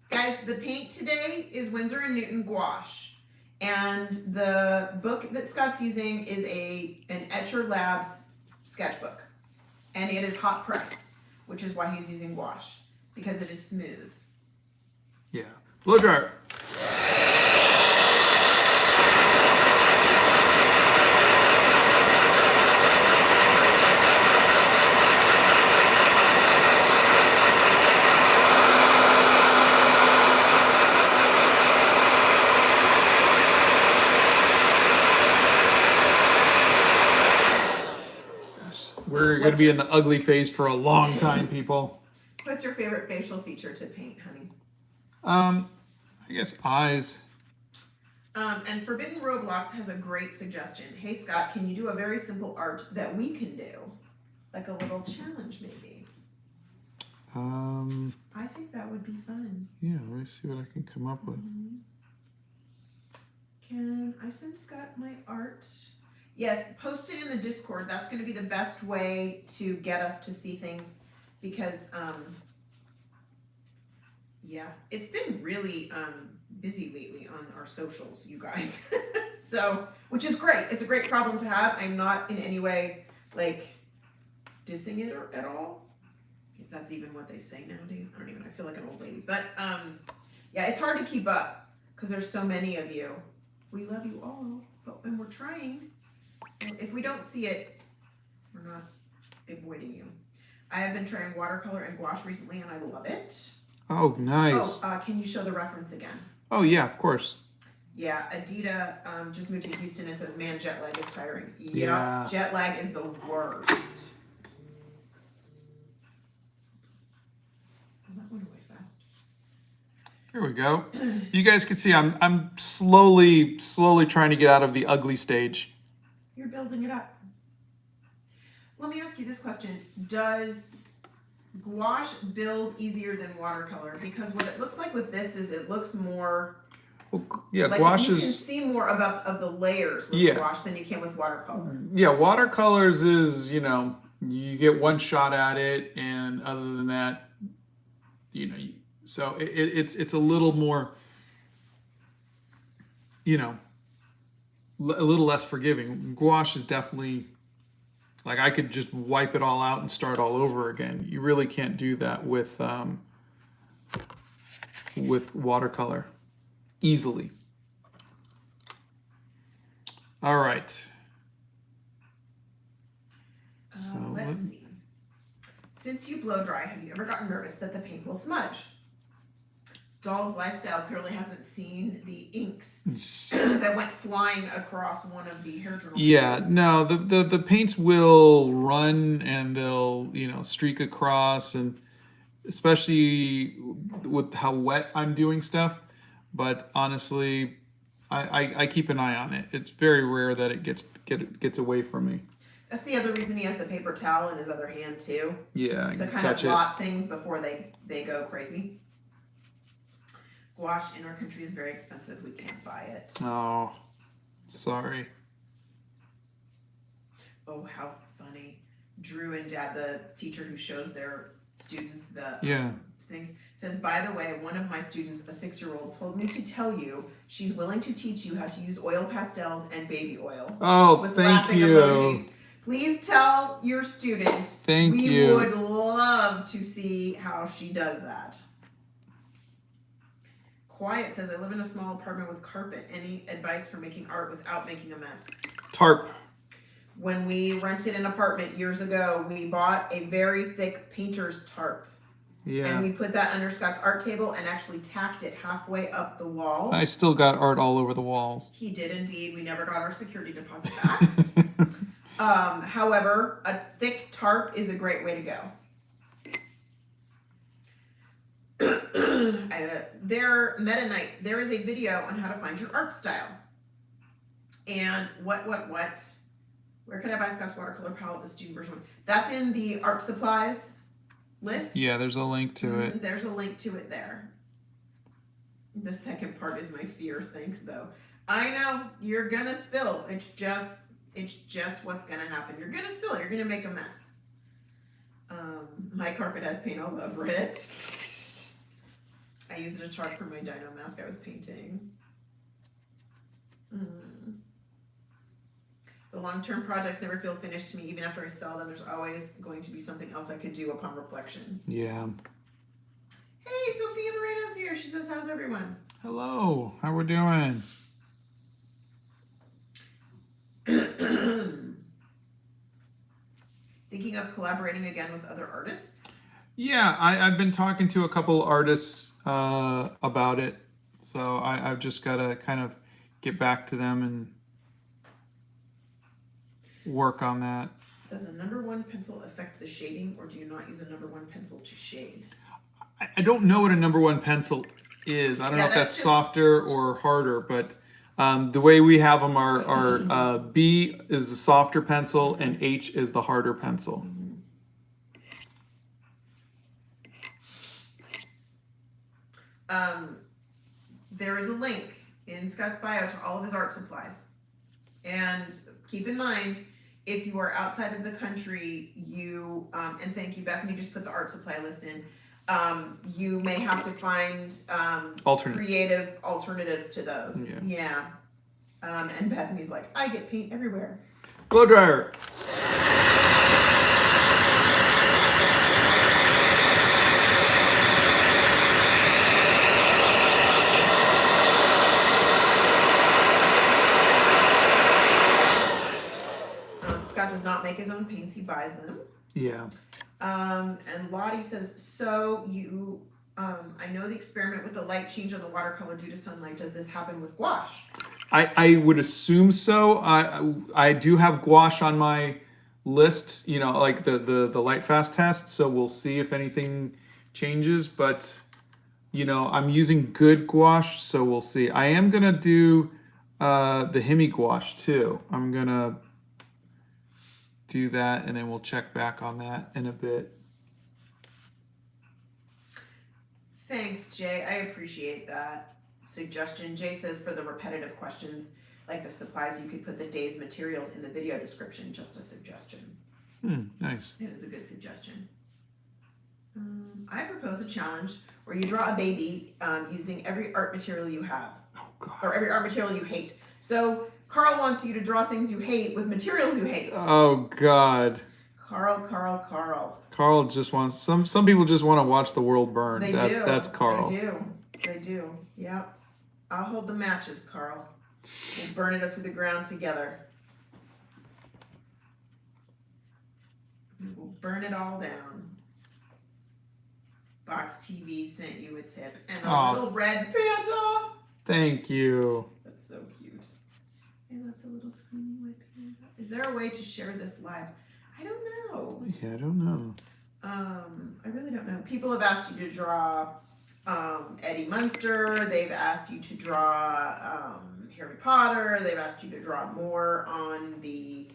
Guys, the paint today is Winsor & Newton gouache. And the book that Scott's using is an Etcher Labs sketchbook. And it is hot press, which is why he's using gouache, because it is smooth. Yeah. Blow dryer. We're going to be in the ugly phase for a long time, people. What's your favorite facial feature to paint, honey? I guess eyes. And Forbidden Roblox has a great suggestion. Hey, Scott, can you do a very simple art that we can do? Like a little challenge, maybe. I think that would be fun. Yeah, let me see what I can come up with. Can I send Scott my art? Yes, post it in the Discord. That's going to be the best way to get us to see things because, yeah, it's been really busy lately on our socials, you guys. So, which is great. It's a great problem to have. I'm not in any way, dissing it at all. If that's even what they say nowadays. I feel like an old lady. But, yeah, it's hard to keep up because there's so many of you. We love you all, and we're trying. So if we don't see it, we're not avoiding you. I have been trying watercolor and gouache recently, and I love it. Oh, nice. Oh, can you show the reference again? Oh, yeah, of course. Yeah, Adita just moved to Houston and says, man, jet lag is tiring. Yeah. Jet lag is the worst. Oh, that went away fast. Here we go. You guys can see I'm slowly trying to get out of the ugly stage. You're building it up. Let me ask you this question. Does gouache build easier than watercolor? Because what it looks like with this is it looks more... Well, yeah, like gouache you is... can see more of the layers with gouache than you can with watercolor. Yeah, watercolors is, you get one shot at it, and other than that, so it's a little more... you know, a little less forgiving. Gouache is definitely, like, I could just wipe it all out and start all over again. You really can't do that with watercolor easily. All right. So Let's see. Since you blow dry, have you ever gotten nervous that the paint will smudge? Doll's Lifestyle clearly hasn't seen the inks that went flying across one of the hair journal pieces. no, the paints will run and they'll, streak across, and especially with how wet I'm doing stuff. But honestly, I keep an eye on it. It's very rare that it gets away from me. That's the other reason he has the paper towel in his other hand too. Yeah, To kind catch of blot things before they go crazy. Gouache in our country is very expensive. We can't buy it. Oh, sorry. Oh, how funny. Drew and Dad, the teacher who shows their students the things, says, by the way, one of my students, a 6-year-old, told me to tell you she's willing to teach you how to use oil pastels and baby oil. Oh, with thank laughing you. emojis. Please tell your student we would love to see how she does that. Quiet says, I live in a small apartment with carpet. Any advice for making art without making a mess? Tarp. When we rented an apartment years ago, we bought a very thick painter's tarp. Yeah. And we put that under Scott's art table and actually tacked it halfway up the wall. I still got art all over the walls. He did indeed. We never got our security deposit back. However, a thick tarp is a great way to go. Meta Knight, there is a video on how to find your art style. And what? Where can I buy Scott's watercolor palette, the student version? That's in the art supplies list. Yeah, there's a link to it. There's a link to it there. The second part is my fear. Thanks, though. I know you're gonna spill. It's just what's gonna happen. You're gonna spill. You're gonna make a mess. My carpet has paint all over it. I used a chart for my dino mask I was painting. The long-term projects never feel finished to me. Even after I sell them, there's always going to be something else I could do upon reflection. Yeah. Hey, Sophia Moreno's here. She says, how's everyone? Hello. How we doing? Thinking of collaborating again with other artists? Yeah, I've been talking to a couple artists about it. So I've just got to kind of get back to them and work on that. Does a number 1 pencil affect the shading, or do you not use a number 1 pencil to shade? I don't know what a number 1 pencil is. I don't know if that's softer or harder, but the way we have them are B is the softer pencil and H is the harder pencil. There is a link in Scott's bio to all of his art supplies. And keep in mind, if you are outside of the country, you, and thank you, Bethany just put the art supply list in, you may have to find creative alternatives to those. Yeah. And Bethany's like, I get paint everywhere. Blow dryer. Scott does not make his own paints, he buys them. Yeah. And Lottie says, so you, I know the experiment with the light change on the watercolor due to sunlight. Does this happen with gouache? I would assume so. I do have gouache on my list, like the light fast test. So we'll see if anything changes, but I'm using good gouache, so we'll see. I am going to do the Hemi gouache too. I'm going to do that, and then we'll check back on that in a bit. Thanks, Jay. I appreciate that suggestion. Jay says for the repetitive questions, like the supplies, you could put the day's materials in the video description. Just a suggestion. Nice. It is a good suggestion. I propose a challenge where you draw a baby using every art material you have. Oh, God. Or every art material you hate. So Carl wants you to draw things you hate with materials you hate. Oh, God. Carl. Carl just wants, some people just want to watch the world burn. They That's do. That's Carl. They do. Yep. I'll hold the matches, Carl. We'll burn it up to the ground together. We'll burn it all down. Box TV sent you a tip. And a little red panda. Thank you. That's so cute. I love the little screaming white panda. Is there a way to share this live? I don't know. Yeah, I don't know. I really don't know. People have asked you to draw Eddie Munster. They've asked you to draw Harry Potter. They've asked you to draw more on the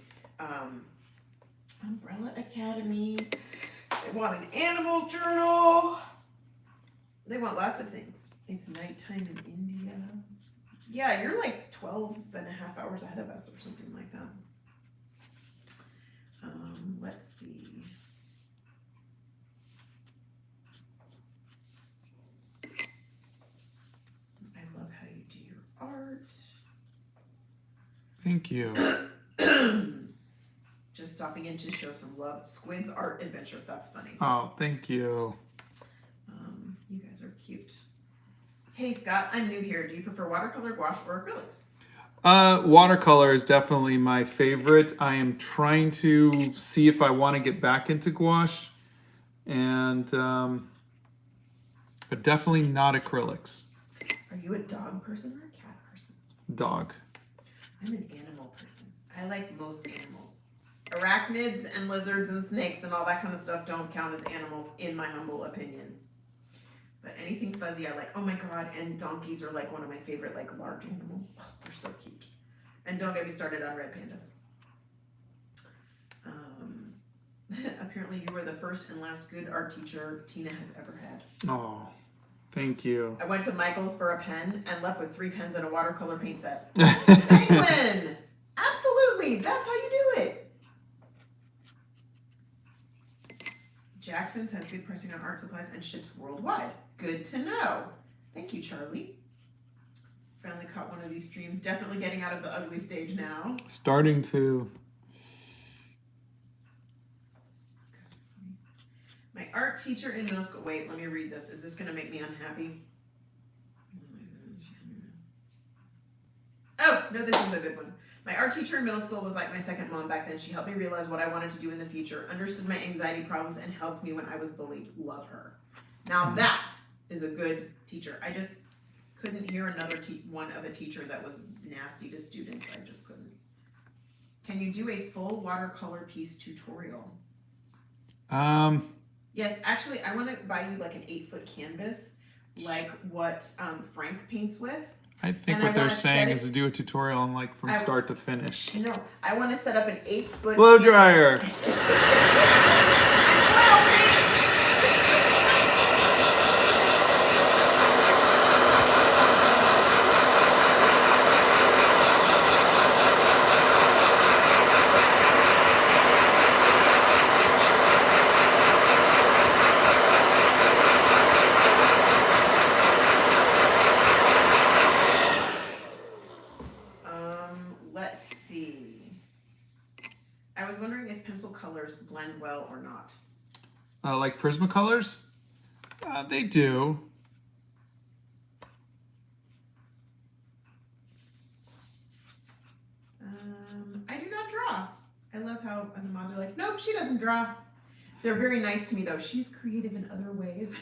Umbrella Academy. They want an animal journal. They want lots of things. It's nighttime in India. Yeah, you're like 12 and a half hours ahead of us or something like that. Let's see. I love how you do your art. Thank you. Just stopping in to show some love. Squid's Art Adventure. That's funny. Oh, thank you. You guys are cute. Hey, Scott, I'm new here. Do you prefer watercolor, gouache, or acrylics? Watercolor is definitely my favorite. I am trying to see if I want to get back into gouache, and but definitely not acrylics. Are you a dog person or a cat person? Dog. I'm an animal person. I like most animals. Arachnids and lizards and snakes and all that kind of stuff don't count as animals, in my humble opinion. But anything fuzzy I like. Oh my god, and donkeys are like one of my favorite like large animals. Oh, they're so cute. And don't get me started on red pandas. Apparently you were the first and last good art teacher Tina has ever had. Oh, thank you. I went to Michael's for a pen and left with 3 pens and a watercolor paint set. Penguin! Absolutely! That's how you do it! Jackson's has good pricing on art supplies and ships worldwide. Good to know. Thank you, Charlie. Finally caught one of these streams. Definitely getting out of the ugly stage now. Starting to. My art teacher in middle school. Wait, let me read this. Is this going to make me unhappy? Oh, no, this is a good one. My art teacher in middle school was like my second mom back then. She helped me realize what I wanted to do in the future, understood my anxiety problems, and helped me when I was bullied. Love her. Now that is a good teacher. I just couldn't hear another one of a teacher that was nasty to students. I just couldn't. Can you do a full watercolor piece tutorial? Yes, actually, I want to buy you like an 8-foot canvas, like what Frank paints with. I think what they're saying is to do a tutorial on like from start to finish. No, I want to set up an 8-foot blow dryer. Let's see. I was wondering if pencil colors blend well or not. Like Prismacolors? They do. I do not draw. I love how the mods are like, nope, she doesn't draw. They're very nice to me though. She's creative in other ways.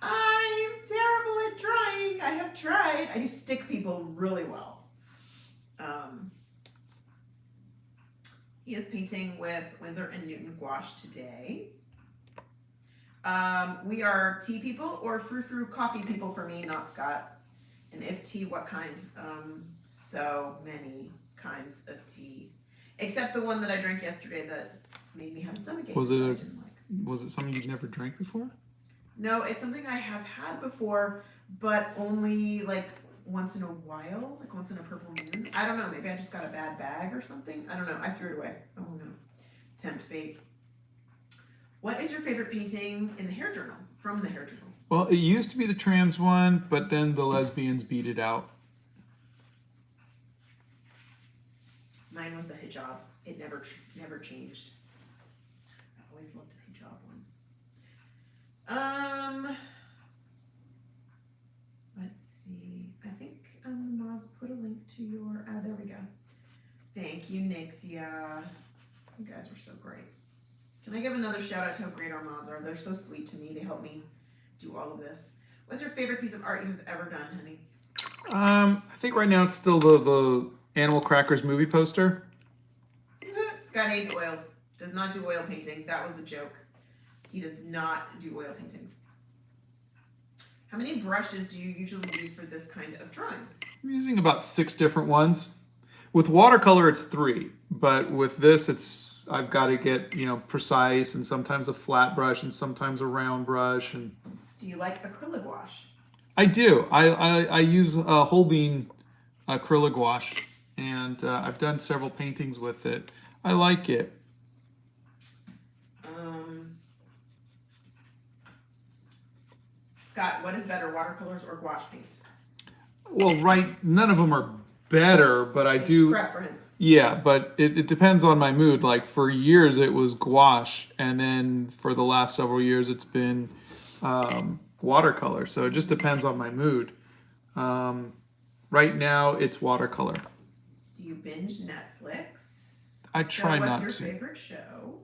I am terrible at drawing. I have tried. I do stick people really well. He is painting with Winsor & Newton gouache today. We are tea people or frou-frou coffee people for me, not Scott. And if tea, what kind? So many kinds of tea. Except the one that I drank yesterday that made me have a stomachache. Was it something you've never drank before? No, it's something I have had before, but only like once in a while, like once in a purple moon. I don't know, maybe I just got a bad bag or something. I don't know, I threw it away. I wasn't gonna tempt fate. What is your favorite painting in the hair journal, from the hair journal? Well, it used to be the trans one, but then the lesbians beat it out. Mine was the hijab. It never changed. I always loved the hijab one. Let's see. I think the mods put a link to your. There we go. Thank you, Nixia. You guys were so great. Can I give another shout out to how great our mods are? They're so sweet to me. They help me do all of this. What's your favorite piece of art you've ever done, honey? I think right now it's still the Animal Crackers movie poster. Scott hates oils. Does not do oil painting. That was a joke. He does not do oil paintings. How many brushes do you usually use for this kind of drawing? I'm using about 6 different ones. With watercolor, it's 3, but with this, I've got to get precise, and sometimes a flat brush, and sometimes a round brush. And do you like acrylic gouache? I do. I use Holbein acrylic gouache, and I've done several paintings with it. I like it. Scott, what is better, watercolors or gouache paint? Well, none of them are better, but I do. Preference. Yeah, but it depends on my mood. Like for years it was gouache, and then for the last several years it's been watercolor. So it just depends on my mood. Right now it's watercolor. Do you binge Netflix? I try not to. What's your favorite show?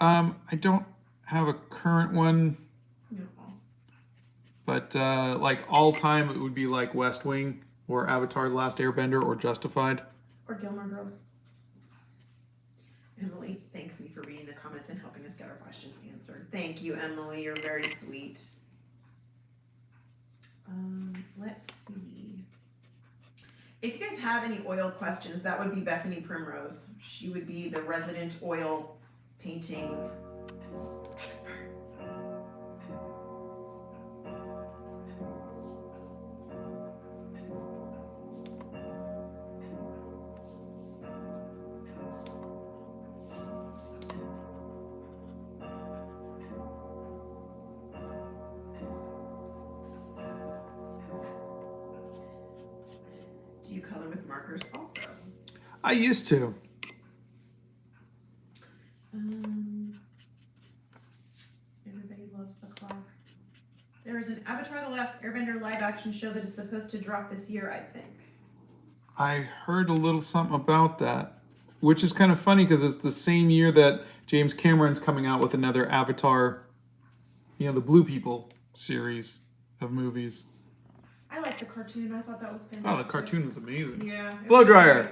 I don't have a current one. No. But like all time, it would be like West Wing or Avatar: The Last Airbender or Justified. Or Gilmore Girls. Emily thanks me for reading the comments and helping us get our questions answered. Thank you, Emily. You're very sweet. Let's see. If you guys have any oil questions, that would be Bethany Primrose. She would be the resident oil painting expert. Do you color with markers also? I used to. Everybody loves the clock. There is an Avatar: The Last Airbender live action show that is supposed to drop this year, I think. I heard a little something about that, which is kind of funny because it's the same year that James Cameron's coming out with another Avatar, the Blue People series of movies. I like the cartoon. I thought that was fantastic. Oh, the cartoon was amazing. Yeah. Blow dryer.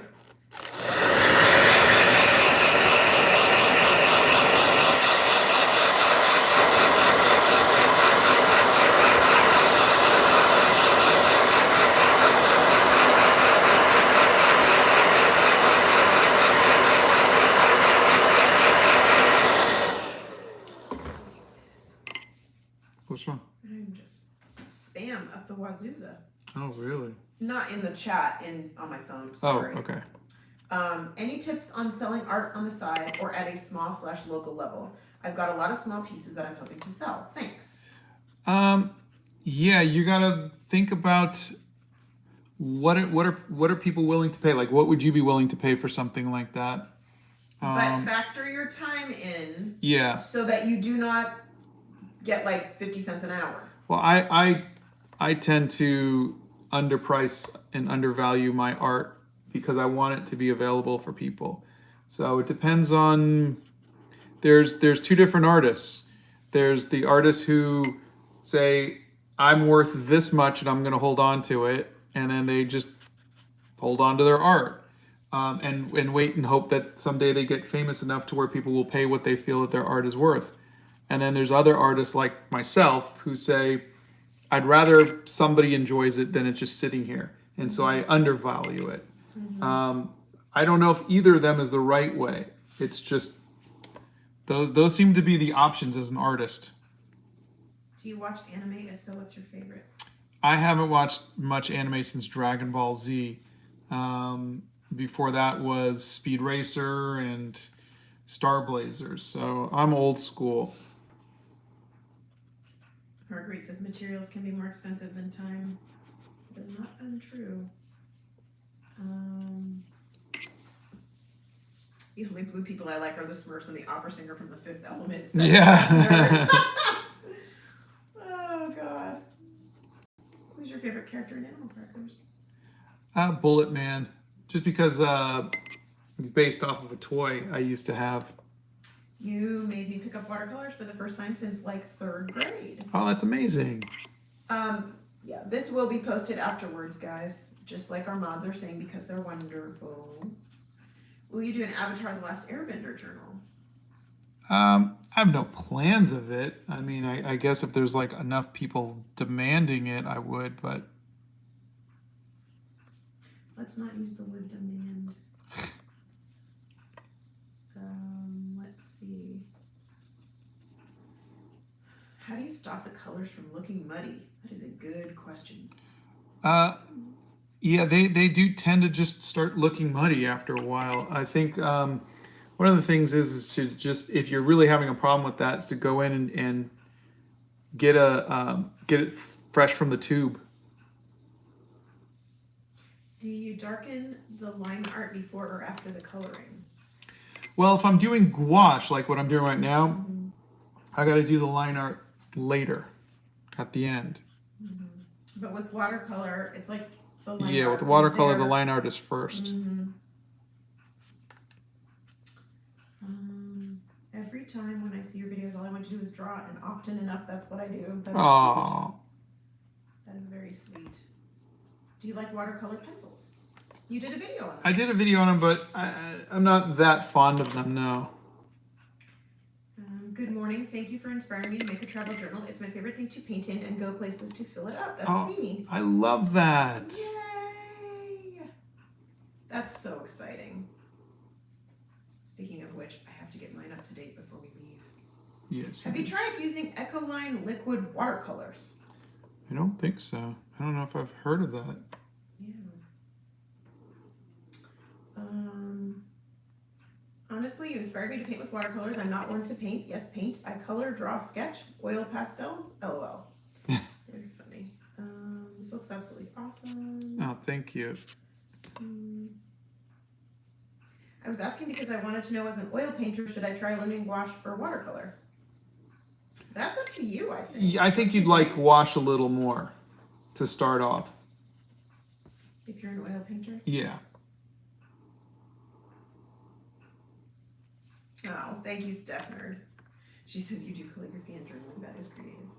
What's wrong? I'm just spam up the wazooza. Oh, really? Not in the chat, on my phone. Sorry. Oh, okay. Any tips on selling art on the side or at a small/local level? I've got a lot of small pieces that I'm hoping to sell. Thanks. Yeah, you gotta think about what are people willing to pay? Like, what would you be willing to pay for something like that? But factor your time in. Yeah. So that you do not get like 50 cents an hour. Well, I tend to underprice and undervalue my art because I want it to be available for people. So it depends on. There's 2 different artists. There's the artists who say, I'm worth this much and I'm going to hold on to it, and then they just hold on to their art and wait and hope that someday they get famous enough to where people will pay what they feel that their art is worth. And then there's other artists like myself who say, I'd rather somebody enjoys it than it's just sitting here. And so I undervalue it. Mm-hmm. I don't know if either of them is the right way. It's just, those seem to be the options as an artist. Do you watch anime? If so, what's your favorite? I haven't watched much anime since Dragon Ball Z. Before that was Speed Racer and Star Blazers. So I'm old school. Marguerite says materials can be more expensive than time. That is not untrue. The only blue people I like are the Smurfs and the opera singer from The Fifth Element. Yeah. Oh, God. Who's your favorite character in Animal Crackers? Bullet Man. Just because it's based off of a toy I used to have. You made me pick up watercolors for the first time since like 3rd grade. Oh, that's amazing. Yeah, this will be posted afterwards, guys. Just like our mods are saying, because they're wonderful. Will you do an Avatar The Last Airbender journal? I have no plans of it. I mean, I guess if there's like enough people demanding it, I would, but Let's not use the word demand. Let's see. How do you stop the colors from looking muddy? That is a good question. yeah, they do tend to just start looking muddy after a while. I think one of the things is to just, if you're really having a problem with that, is to go in and get it fresh from the tube. Do you darken the line art before or after the coloring? Well, if I'm doing gouache, like what I'm doing right now, I got to do the line art later, at the end. But with watercolor, it's like the line Yeah, art with the watercolor, is the there. line art is first. Every time when I see your videos, all I want to do is draw, and often enough, that's what I do. That's Aww. cute. That is very sweet. Do you like watercolor pencils? You did a video on them. I did a video on them, but I'm not that fond of them, no. Good morning. Thank you for inspiring me to make a travel journal. It's my favorite thing to paint in and go places to fill it up. That's Amy. I love that. Yay! That's so exciting. Speaking of which, I have to get mine up to date before we leave. Yes. Have you tried using Ecoline liquid watercolors? I don't think so. I don't know if I've heard of that. Yeah. Honestly, you inspired me to paint with watercolors. I'm not one to paint. Yes, paint. I color, draw, sketch, oil pastels. LOL. Very funny. This looks absolutely awesome. Oh, thank you. I was asking because I wanted to know, as an oil painter, should I try learning gouache or watercolor? That's up to you, I think. I think you'd like wash a little more to start off. If you're an oil painter? Yeah. Oh, thank you, Steph Nerd. She says you do calligraphy and journaling. That is creative.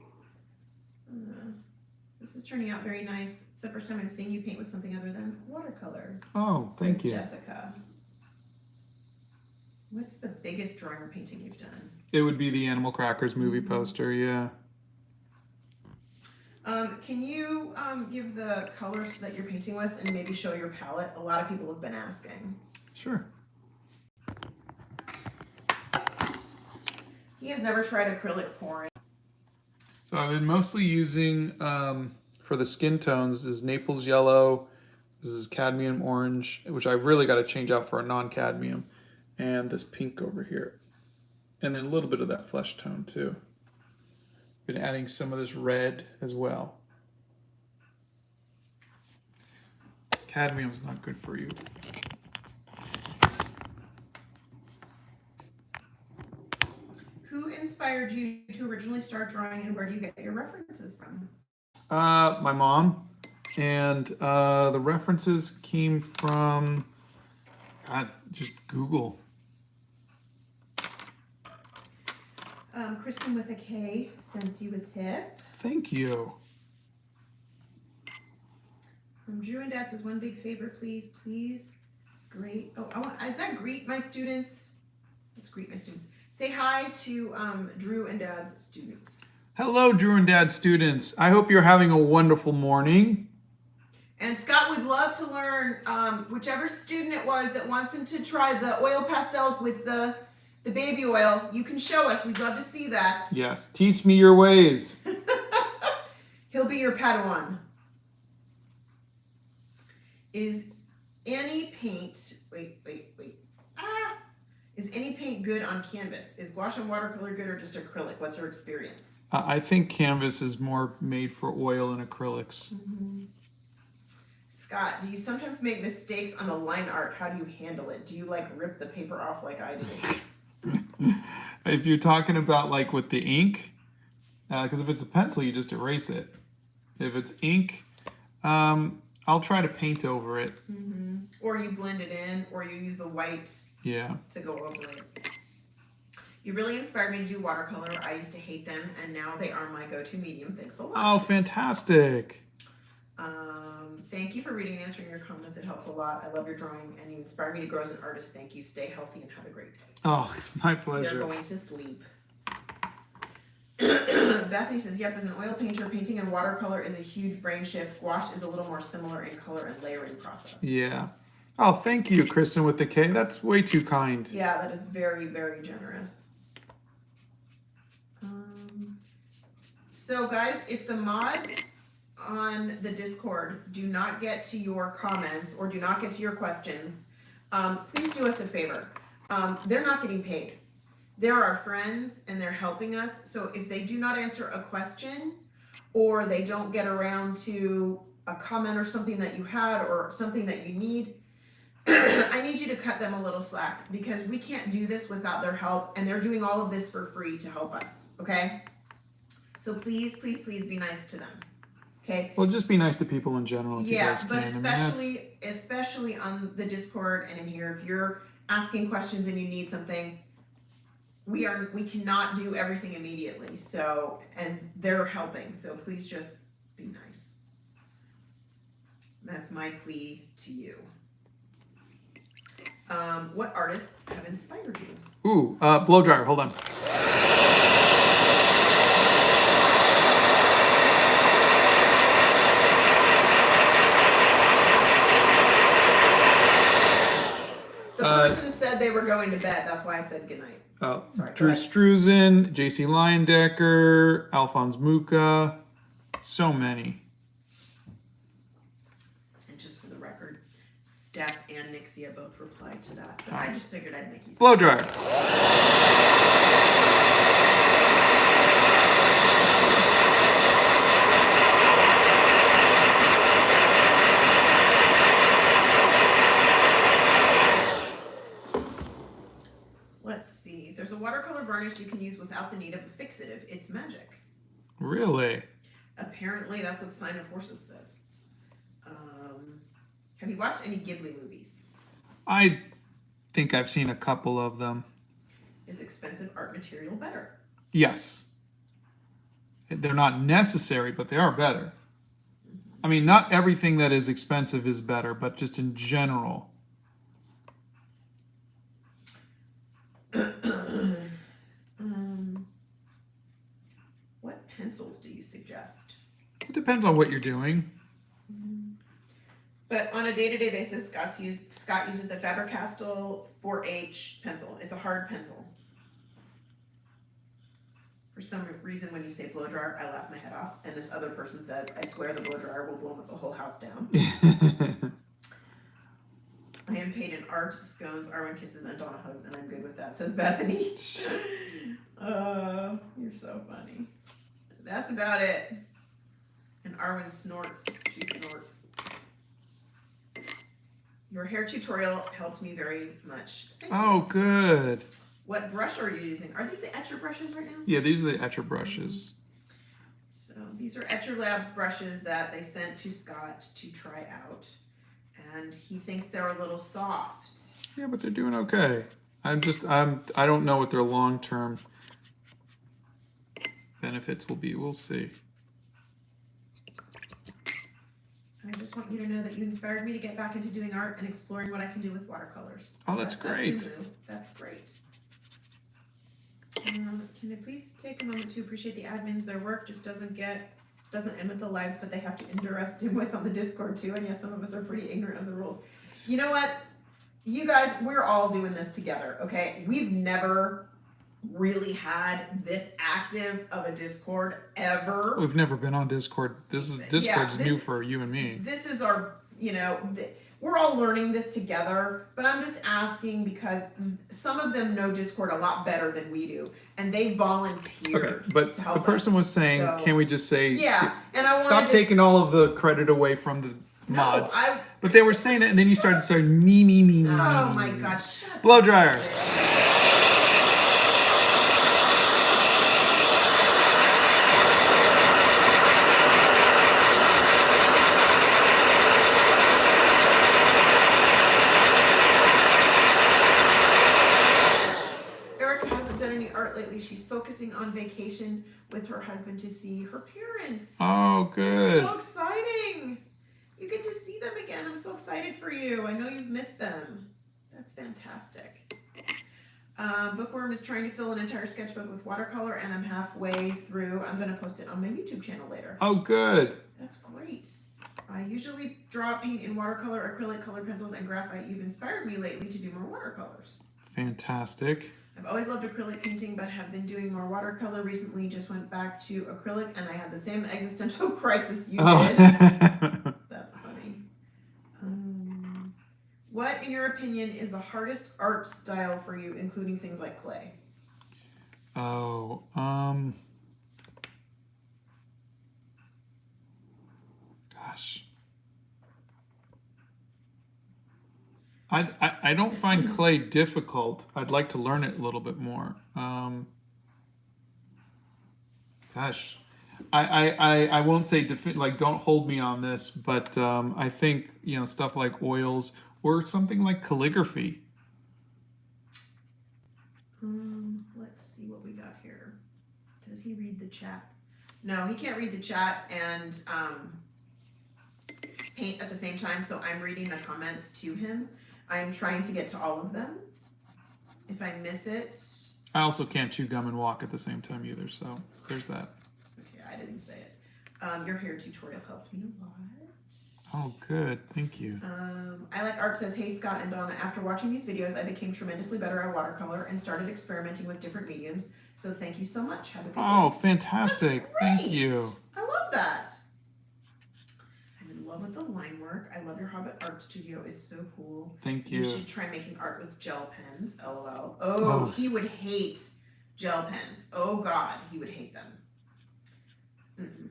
This is turning out very nice. It's the first time I'm seeing you paint with something other than watercolor. Oh, thank you. Jessica. What's the biggest drawing or painting you've done? It would be the Animal Crackers movie poster, yeah. Can you give the colors that you're painting with and maybe show your palette? A lot of people have been asking. Sure. He has never tried acrylic pouring. So I've been mostly using, for the skin tones, this is Naples yellow, this is cadmium orange, which I really got to change out for a non-cadmium, and this pink over here. And then a little bit of that flesh tone too. Been adding some of this red as well. Cadmium's not good for you. Who inspired you to originally start drawing, and where do you get your references from? My mom, and the references came from, just Google. Kristen with a K sends you a tip. Thank you. Drew and Dad says, one big favor, please, great. Oh, is that greet my students? Let's greet my students. Say hi to Drew and Dad's students. Hello, Drew and Dad students. I hope you're having a wonderful morning. And Scott would love to learn, whichever student it was that wants him to try the oil pastels with the baby oil, you can show us. We'd love to see that. Yes, teach me your ways. He'll be your Padawan. Is any paint, wait. Is any paint good on canvas? Is gouache and watercolor good or just acrylic? What's her experience? I think canvas is more made for oil and acrylics. Scott, do you sometimes make mistakes on the line art? How do you handle it? Do you like rip the paper off like I do? If you're talking about like with the ink, because if it's a pencil, you just erase it. If it's ink, I'll try to paint over it. Or you blend it in, or you use the white Yeah. to go over it. You really inspired me to do watercolor. I used to hate them, and now they are my go-to medium. Thanks a lot. Oh, fantastic. Thank you for reading and answering your comments. It helps a lot. I love your drawing, and you inspire me to grow as an artist. Thank you. Stay healthy and have a great day. Oh, my They're pleasure. going to sleep. Bethany says, yep, as an oil painter, painting in watercolor is a huge brain shift. Gouache is a little more similar in color and layering process. Yeah. Oh, thank you, Kristen with the K. That's way too kind. Yeah, that is very, very generous. So guys, if the mods on the Discord do not get to your comments or do not get to your questions, please do us a favor. They're not getting paid. They're our friends and they're helping us. So if they do not answer a question or they don't get around to a comment or something that you had or something that you need, I need you to cut them a little slack because we can't do this without their help and they're doing all of this for free to help us, okay? So please, please, please be nice to them, okay? Well, just be nice to people in general if you Yeah, guys can. but especially on the Discord and in here, if you're asking questions and you need something, we cannot do everything immediately. So, and they're helping. So please just be nice. That's my plea to you. What artists have inspired you? Ooh, blow dryer. Hold on. The person said they were going to bed. That's why I said goodnight. Oh, Sorry, Drew go ahead. Struzan, JC Leyendecker, Alphonse Muka, so many. And just for the record, Steph and Nixia both replied to that. But I just figured I'd make you Blow dryer. Let's see. There's a watercolor varnish you can use without the need of a fixative. It's magic. Really? Apparently, that's what Sign of Horses says. Have you watched any Ghibli movies? I think I've seen a couple of them. Is expensive art material better? Yes. They're not necessary, but they are better. I mean, not everything that is expensive is better, but just in general. What pencils do you suggest? It depends on what you're doing. But on a day-to-day basis, Scott uses the Faber-Castell 4H pencil. It's a hard pencil. For some reason, when you say blow dryer, I laugh my head off. And this other person says, I swear the blow dryer will blow the whole house down. I am paid in art, scones, Arwen kisses, and Donna hugs, and I'm good with that, says Bethany. You're so funny. That's about it. And Arwen snorts. She snorts. Your hair tutorial helped me very much. Thank you. Oh, good. What brush are you using? Are these the Etcher brushes right now? Yeah, these are the etcher brushes. So these are Etcher Labs brushes that they sent to Scott to try out. And he thinks they're a little soft. Yeah, but they're doing okay. I don't know what their long-term benefits will be. We'll see. I just want you to know that you inspired me to get back into doing art and exploring what I can do with watercolors. Oh, that's great. That's great. Can I please take a moment to appreciate the admins? Their work just doesn't end with the lives, but they have to underestimate what's on the Discord too. And yes, some of us are pretty ignorant of the rules. You know what? You guys, we're all doing this together, okay? We've never really had this active of a Discord ever. We've never been on Discord. Discord's new for you and me. This is our, we're all learning this together, but I'm just asking because some of them know Discord a lot better than we do, and they volunteered. Okay, but to help the person us. was saying, So- can we just say, Yeah, and I want stop taking all of the credit away from the mods? But they were saying it, and then you started saying me. Oh my gosh! Shut up. Blow dryer. Erica hasn't done any art lately. She's focusing on vacation with her husband to see her parents. Oh, good. So exciting! You get to see them again. I'm so excited for you. I know you've missed them. That's fantastic. Bookworm is trying to fill an entire sketchbook with watercolor, and I'm halfway through. I'm going to post it on my YouTube channel later. Oh, good. That's great. I usually draw, paint in watercolor, acrylic, colored pencils, and graphite. You've inspired me lately to do more watercolors. Fantastic. I've always loved acrylic painting, but have been doing more watercolor recently. Just went back to acrylic, and I had the same existential crisis you did. Oh. That's funny. What, in your opinion, is the hardest art style for you, including things like clay? Oh, gosh. I don't find clay difficult. I'd like to learn it a little bit more. Gosh. I won't say like don't hold me on this, but I think, you know, stuff like oils or something like calligraphy. Let's see what we got here. Does he read the chat? No, he can't read the chat and paint at the same time, so I'm reading the comments to him. I'm trying to get to all of them. If I miss it... I also can't chew gum and walk at the same time either, so there's that. Okay, I didn't say it. Your hair tutorial helped me a lot. Oh, good. Thank you. I Like Art says, hey, Scott and Donna, after watching these videos, I became tremendously better at watercolor and started experimenting with different mediums. So thank you so much. Have a good Oh, day. fantastic. That's Thank you. I love that. I'm in love with the line work. I love your Hobbit art studio. It's so cool. Thank You you. should try making art with gel pens. LOL. Oh, Oh. he would hate gel pens. Oh, God, he would hate them. Mm-mm.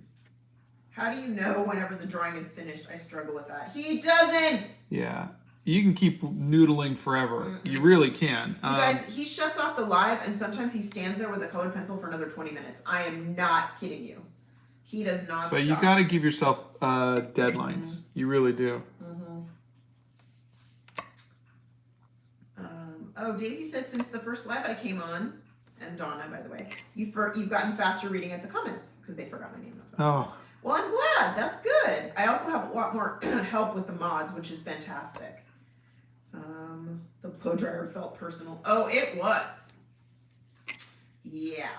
How do you know whenever the drawing is finished? I struggle with that. He doesn't! Yeah. You can keep noodling forever. You really can. You guys, he shuts off the live and sometimes he stands there with a colored pencil for another 20 minutes. I am not kidding you. He does not But stop. you got to give yourself deadlines. You really do. Oh, Daisy says since the first live I came on, and Donna, by the way, you've gotten faster reading at the comments because they forgot my name. That's why. Oh, Well, I'm glad. That's good. I also have a lot more help with the mods, which is fantastic. The blow dryer felt personal. Oh, it was. Yeah.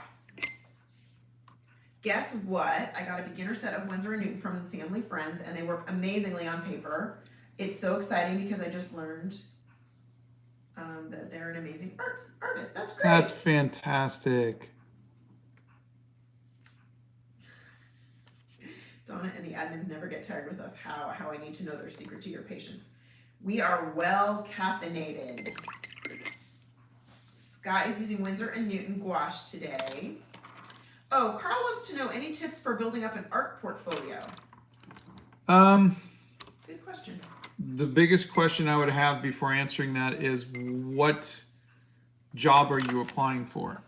Guess what? I got a beginner set of Winsor & Newton from Family Friends, and they work amazingly on paper. It's so exciting because I just learned that they're an amazing artist. That's great. that's fantastic. Donna and the admins never get tired with us. How I need to know their secret to your patience. We are well caffeinated. Scott is using Winsor & Newton gouache today. Oh, Carl wants to know any tips for building up an art portfolio. Good question. The biggest question I would have before answering that is what job are you applying for?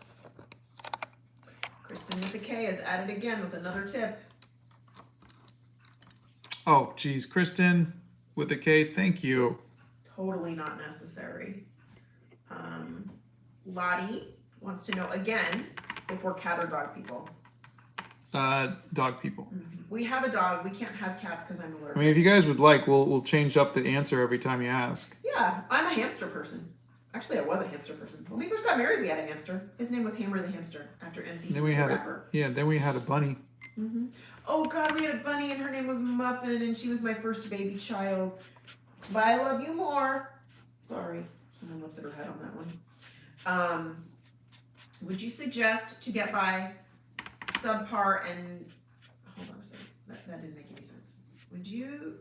Kristen with a K is at it again with another tip. Oh, geez, Kristen with a K, thank you. Totally not necessary. Lottie wants to know again if we're cat or dog people. Dog people. We have a dog. We can't have cats because I'm allergic. I mean, if you guys would like, we'll change up the answer every time you ask. Yeah, I'm a hamster person. Actually, I was a hamster person. When we first got married, we had a hamster. His name was Hammer the Hamster after MC Then we the had rapper. then we had a bunny. Oh God, we had a bunny and her name was Muffin and she was my first baby child. But I love you more. Sorry, someone lifted her head on that one. Would you suggest to get by subpar and hold on a second. That didn't make any sense. Would you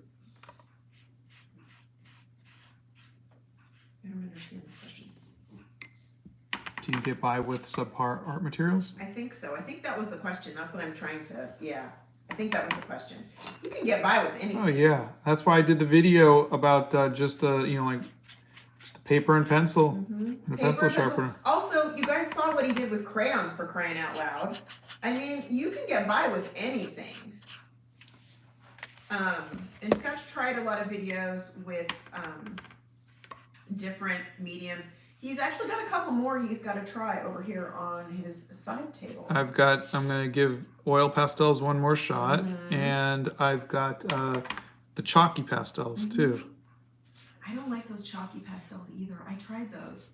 I don't understand this question. Do you get by with subpar art materials? I think so. I think that was the question. That's what I'm trying to, yeah. I think that was the question. You can get by with anything. Oh yeah, that's why I did the video about just you know, like just a paper and pencil and a pencil sharpener. Also, you guys saw what he did with crayons, for crying out loud. I mean, you can get by with anything. And Scotch tried a lot of videos with different mediums. He's actually got a couple more he's got to try over here on his side table. I'm gonna give oil pastels one more shot, and I've got the chalky pastels too. I don't like those chalky pastels either. I tried those.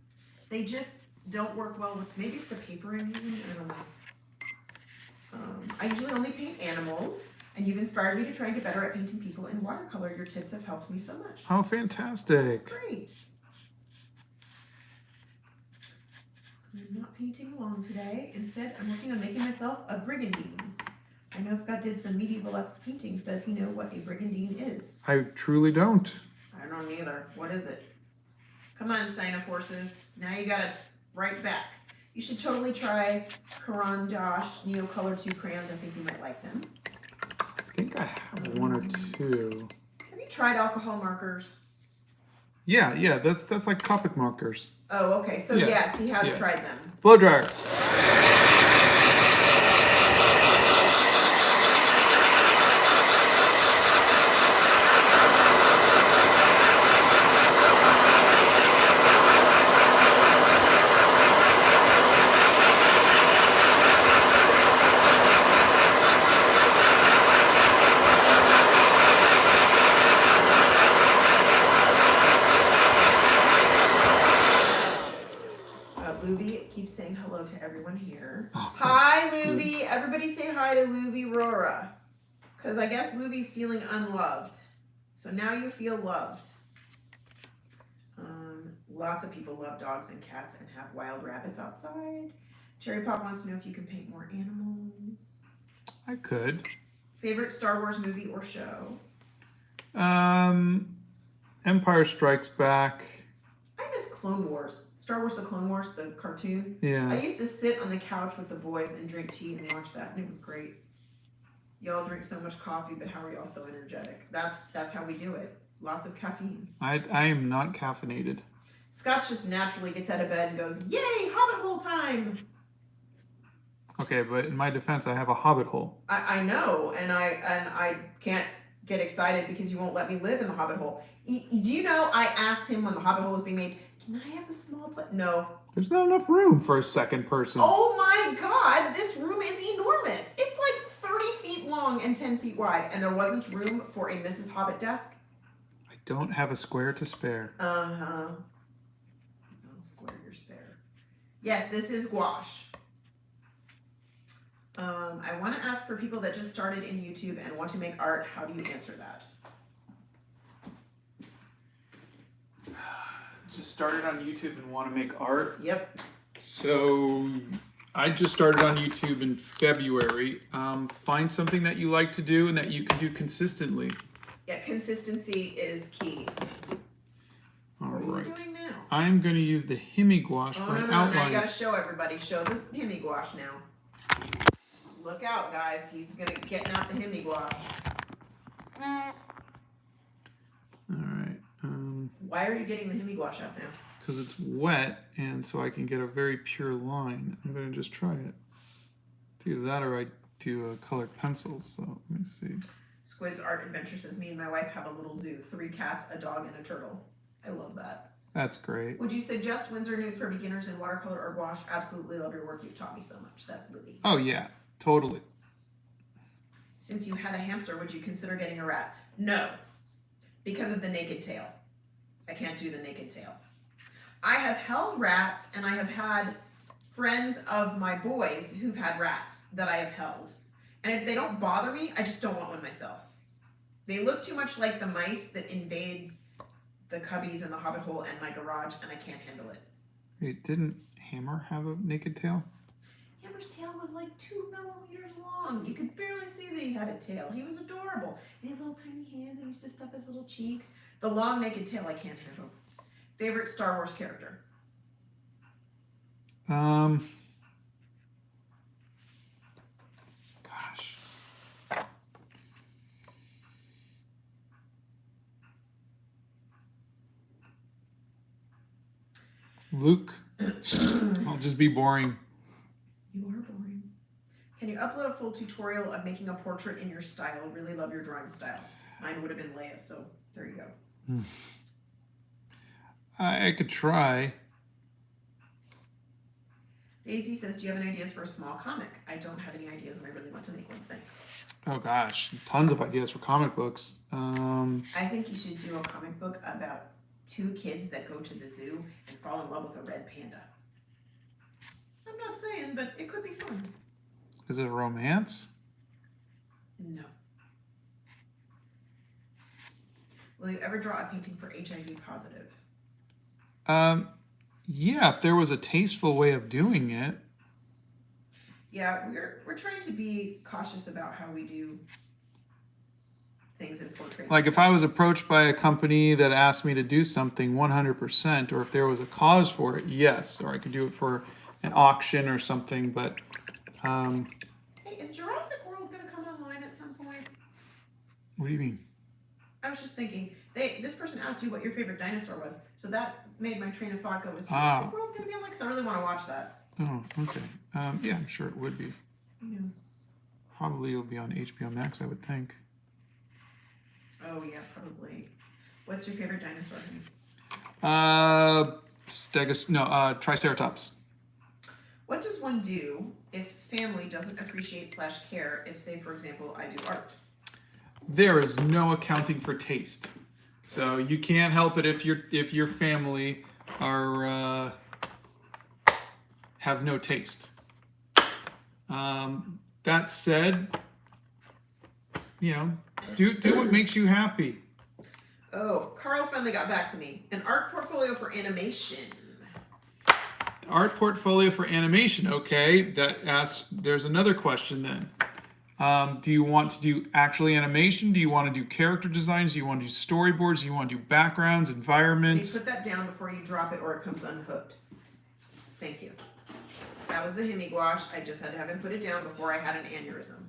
They just don't work well with, maybe it's the paper I'm using, I don't know. I usually only paint animals, and you've inspired me to try and get better at painting people in watercolor. Your tips have helped me so much. Oh, fantastic. That's great. I'm not painting along today. Instead, I'm working on making myself a brigandine. I know Scott did some medieval-esque paintings. Does he know what a brigandine is? I truly don't. I don't either. What is it? Come on, sign of horses. Now you got it right back. You should totally try Caran d'Ache Neo Color 2 crayons. I think you might like them. I think I have one or two. Have you tried alcohol markers? Yeah, that's like Copic markers. Oh, okay. So Yeah. yes, he has Yeah. tried them. Blow dryer. Luby keeps saying hello to everyone here. Oh, Hi, Luby. Everybody say hi to Luby Rora. Because I guess Luby's feeling unloved. So now you feel loved. Lots of people love dogs and cats and have wild rabbits outside. Cherry Pop wants to know if you can paint more animals. I could. Favorite Star Wars movie or show? Empire Strikes Back. I miss Clone Wars. Star Wars The Clone Wars, the cartoon. I Yeah. used to sit on the couch with the boys and drink tea and watch that, and it was great. Y'all drink so much coffee, but how are y'all so energetic? That's how we do it. Lots of caffeine. I am not caffeinated. Scott just naturally gets out of bed and goes, "Yay, Hobbit hole time!" Okay, but in my defense, I have a Hobbit hole. I know, and I can't get excited because you won't let me live in the Hobbit hole. Do you know I asked him when the Hobbit hole was being made, "Can I have a small place?" No. There's not enough room for a second person. Oh my God, this room is enormous. It's like 30 feet long and 10 feet wide, and there wasn't room for a Mrs. Hobbit desk. I don't have a square to spare. Uh-huh. No square, you're spare. Yes, this is gouache. I want to ask for people that just started in YouTube and want to make art, how do you answer that? Just started on YouTube and want to make art. Yep. So I just started on YouTube in February. Find something that you like to do and that you can do consistently. Yeah, consistency is key. All What are you right. doing now? I'm going to use the Hemi gouache Oh, for no, an no, now you outline. gotta show everybody. Show the Hemi gouache now. Look out, guys. He's gonna getting out the Hemi gouache. All right. Why are you getting the Hemi gouache out now? Because it's wet, and so I can get a very pure line. I'm going to just try it. It's either that or I do colored pencils. So let me see. Squid's Art Adventure says, me and my wife have a little zoo. 3 cats, a dog, and a turtle. I love that. That's great. Would you suggest Winsor Nude for beginners in watercolor or gouache? Absolutely love your work. You've taught me so much. That's Libby. Oh, yeah. Totally. Since you had a hamster, would you consider getting a rat? No. Because of the naked tail. I can't do the naked tail. I have held rats, and I have had friends of my boys who've had rats that I have held. And if they don't bother me, I just don't want one myself. They look too much like the mice that invade the cubbies in the Hobbit hole and my garage, and I can't handle it. Wait, didn't Hammer have a naked tail? Hammer's tail was like 2 millimeters long. You could barely see that he had a tail. He was adorable. And he had little tiny hands. He used to stuff his little cheeks. The long naked tail I can't handle. Favorite Star Wars character? Gosh. Luke. I'll just be boring. You are boring. Can you upload a full tutorial of making a portrait in your style? Really love your drawing style. Mine would have been Leia, so there you go. I could try. Daisy says, do you have any ideas for a small comic? I don't have any ideas and I really want to make one. Thanks. Oh gosh, tons of ideas for comic books. I think you should do a comic book about 2 kids that go to the zoo and fall in love with a red panda. I'm not saying, but it could be fun. Is it a romance? No. Will you ever draw a painting for HIV positive? Yeah, if there was a tasteful way of doing it. Yeah, we're trying to be cautious about how we do things in portrait. Like if I was approached by a company that asked me to do something 100%, or if there was a cause for it, yes, or I could do it for an auction or something, but Hey, is Jurassic World gonna come online at some point? what do you mean? I was just thinking, this person asked you what your favorite dinosaur was, so that made my train of thought go, is Jurassic World gonna be online? Because I really want to watch that. Oh, okay. Yeah, I'm sure it would be. Yeah. Probably it'll be on HBO Max, I would think. Oh yeah, probably. What's your favorite dinosaur? Triceratops. What does one do if family doesn't appreciate / care if, say, for example, I do art? There is no accounting for taste, so you can't help it if your family are have no taste. That said, do what makes you happy. Oh, Carl finally got back to me. An art portfolio for animation. Art portfolio for animation. Okay, there's another question then. Do you want to do actually animation? Do you want to do character designs? Do you want to do storyboards? Do you want to do backgrounds, environments? Please put that down before you drop it or it comes unhooked. Thank you. That was the hemi-gouache. I just had to have him put it down before I had an aneurysm.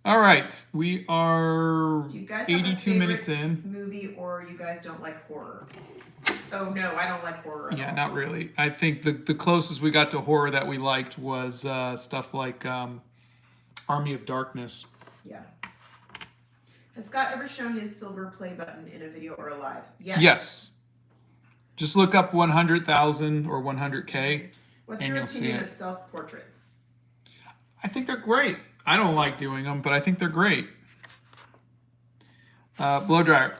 All right, we are Do you guys have 82 minutes in. Movie, or you guys don't like horror? Oh no, I don't like horror. Yeah, not really. I think the closest we got to horror that we liked was stuff like Army of Darkness. Yeah. Has Scott ever shown his silver play button in a video or a live? Yes. Yes. Just look up 100,000 or 100K. What's and your you'll see opinion it. of self-portraits? I think they're great. I don't like doing them, but I think they're great. Blow dryer.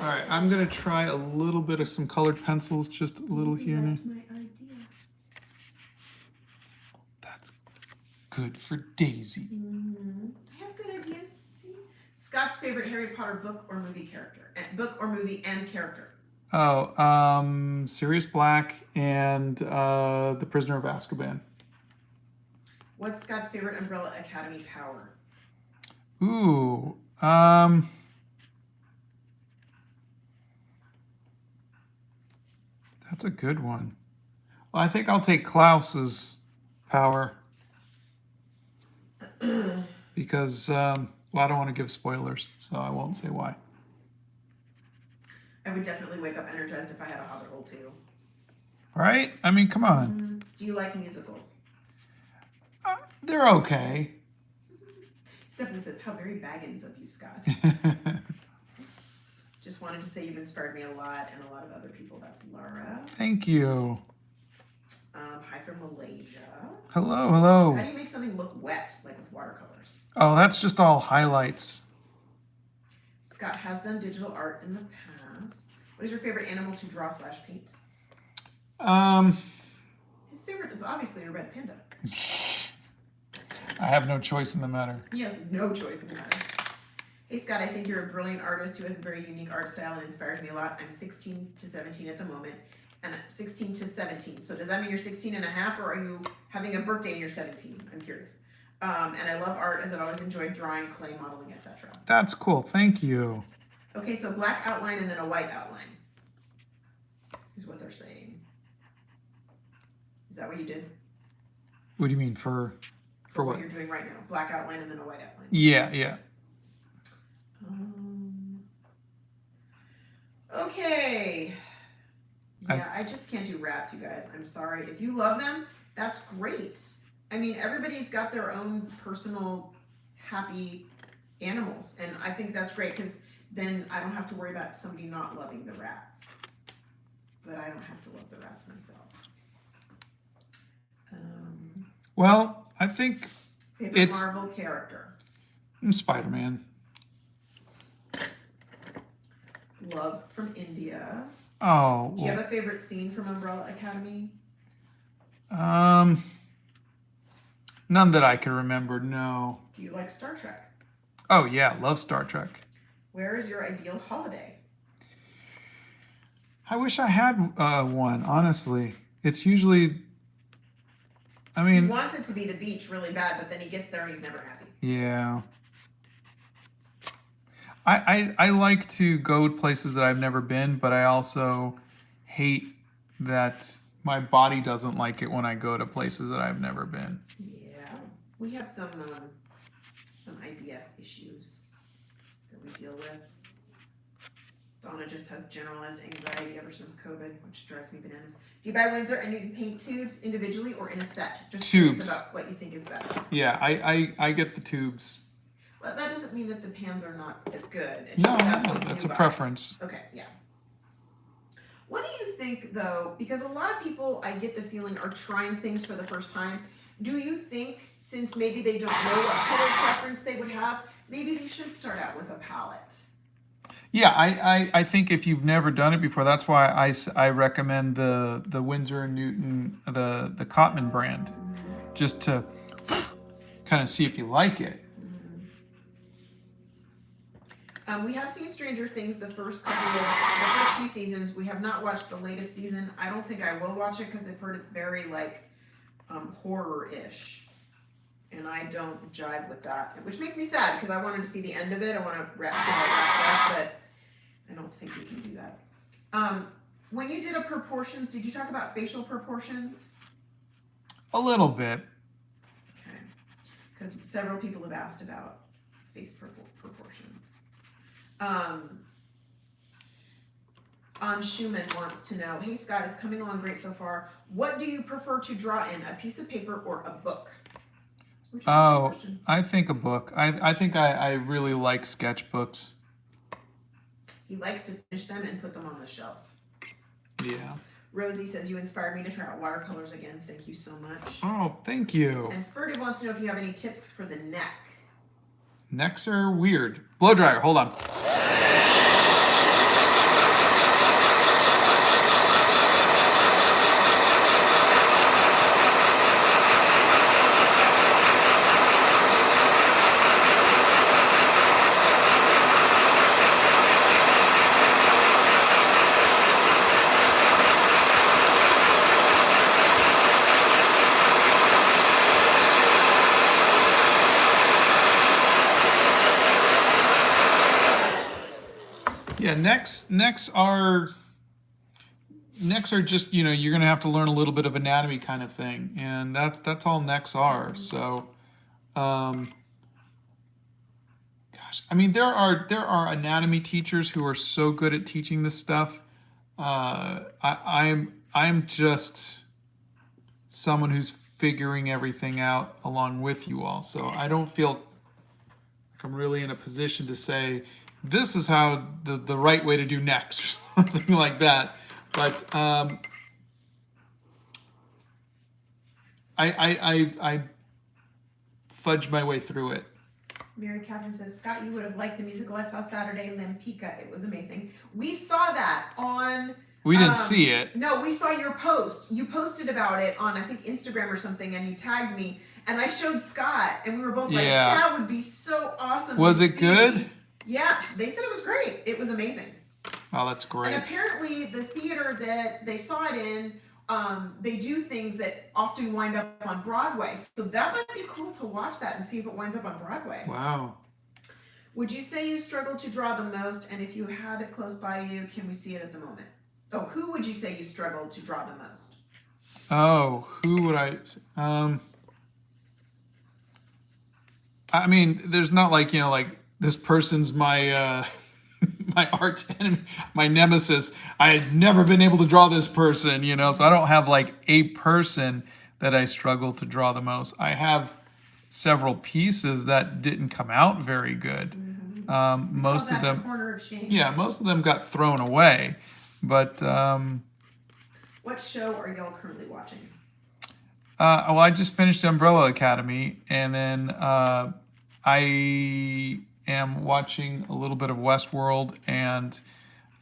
All right, I'm gonna try a little bit of some colored pencils, just a little here. My idea. That's good for Daisy. I have good ideas. See? Scott's favorite Harry Potter book or movie character? Book or movie and character? Oh, Sirius Black and The Prisoner of Azkaban. What's Scott's favorite Umbrella Academy power? Ooh, that's a good one. Well, I think I'll take Klaus's power because, well, I don't want to give spoilers, so I won't say why. I would definitely wake up energized if I had a Hobbit hole too. Right? I mean, come on. Do you like musicals? They're okay. Stephanie says, how very Baggins of you, Scott. Just wanted to say you've inspired me a lot and a lot of other people. That's Laura. Thank you. Hi from Malaysia. Hello, hello. How do you make something look wet, like with watercolors? Oh, that's just all highlights. Scott has done digital art in the past. What is your favorite animal to draw / paint? His favorite is obviously a red panda. I have no choice in the matter. He has no choice in the matter. Hey Scott, I think you're a brilliant artist who has a very unique art style and inspires me a lot. I'm 16 to 17 at the moment, and 16 to 17. So does that mean you're 16 and a half, or are you having a birthday and you're 17? I'm curious. And I love art, as I've always enjoyed drawing, clay modeling, etc. That's cool. Thank you. Okay, so black outline and then a white outline is what they're saying. Is that what you did? What do you mean for what? You're doing right now? Black outline and then a white outline. Yeah. Okay. Yeah, I just can't do rats, you guys. I'm sorry. If you love them, that's great. I mean, everybody's got their own personal happy animals, and I think that's great because then I don't have to worry about somebody not loving the rats. But I don't have to love the rats myself. Well, I think favorite Marvel character? Spider-Man. Love from India. Oh. Do you have a favorite scene from Umbrella Academy? None that I can remember, no. Do you like Star Trek? Oh yeah, love Star Trek. Where is your ideal holiday? I wish I had one, honestly. It's usually, I mean... He wants it to be the beach really bad, but then he gets there and he's never happy. Yeah. I like to go to places that I've never been, but I also hate that my body doesn't like it when I go to places that I've never been. Yeah. We have some IBS issues that we deal with. Donna just has generalized anxiety ever since COVID, which drives me bananas. Do you buy Winsor and Newton paint tubes individually or in a set? Just tubes. Curious about what you think is better. Yeah, I get the tubes. Well, that doesn't mean that the pans are not as good. It's No, just what that's you a buy. preference. Okay, yeah. What do you think, though? Because a lot of people, I get the feeling, are trying things for the first time. Do you think, since maybe they don't know what color preference they would have, maybe they should start out with a palette? Yeah, I think if you've never done it before, that's why I recommend the Winsor & Newton, the Cotman brand, just to kind of see if you like it. We have seen Stranger Things the first few seasons. We have not watched the latest season. I don't think I will watch it because I've heard it's very horror-ish, and I don't jive with that, which makes me sad because I wanted to see the end of it. I want to wrap it up, but I don't think we can do that. When you did proportions, did you talk about facial proportions? A little bit. Okay, because several people have asked about face proportions. Schumann wants to know, hey Scott, it's coming along great so far. What do you prefer to draw in, a piece of paper or a book? Oh, I think a book. I think I really like sketchbooks. He likes to finish them and put them on the shelf. Yeah. Rosie says, you inspired me to try out watercolors again. Thank you so much. Oh, thank you. And Ferdinand wants to know if you have any tips for the neck. Necks are weird. Blow dryer, hold on. Yeah, necks are just, you're gonna have to learn a little bit of anatomy kind of thing, and that's all necks are. So, gosh, I mean, there are anatomy teachers who are so good at teaching this stuff. I'm just someone who's figuring everything out along with you all, so I don't feel like I'm really in a position to say this is how the right way to do necks or something like that. But I fudge my way through it. Mary Catherine says, Scott, you would have liked the musical I saw Saturday, Lampika. It was amazing. We saw that on... We didn't see it. No, we saw your post. You posted about it on, I think, Instagram or something, and you tagged me. And I showed Scott, and we were both like, that would be so awesome. Was it good? Yeah, they said it was great. It was amazing. Oh, that's great. And apparently the theater that they saw it in, they do things that often wind up on Broadway. So that might be cool to watch that and see if it winds up on Broadway. Wow. Would you say you struggled to draw the most? And if you have it close by you, can we see it at the moment? Oh, who would you say you struggled to draw the most? Oh, who would I mean, there's not like, like this person's my my arch enemy, my nemesis. I had never been able to draw this person, so I don't have like a person that I struggle to draw the most. I have several pieces that didn't come out very good. Most of them, corner of shame. yeah, most of them got thrown away. But what show are y'all currently watching? well, I just finished Umbrella Academy, and then I am watching a little bit of Westworld, and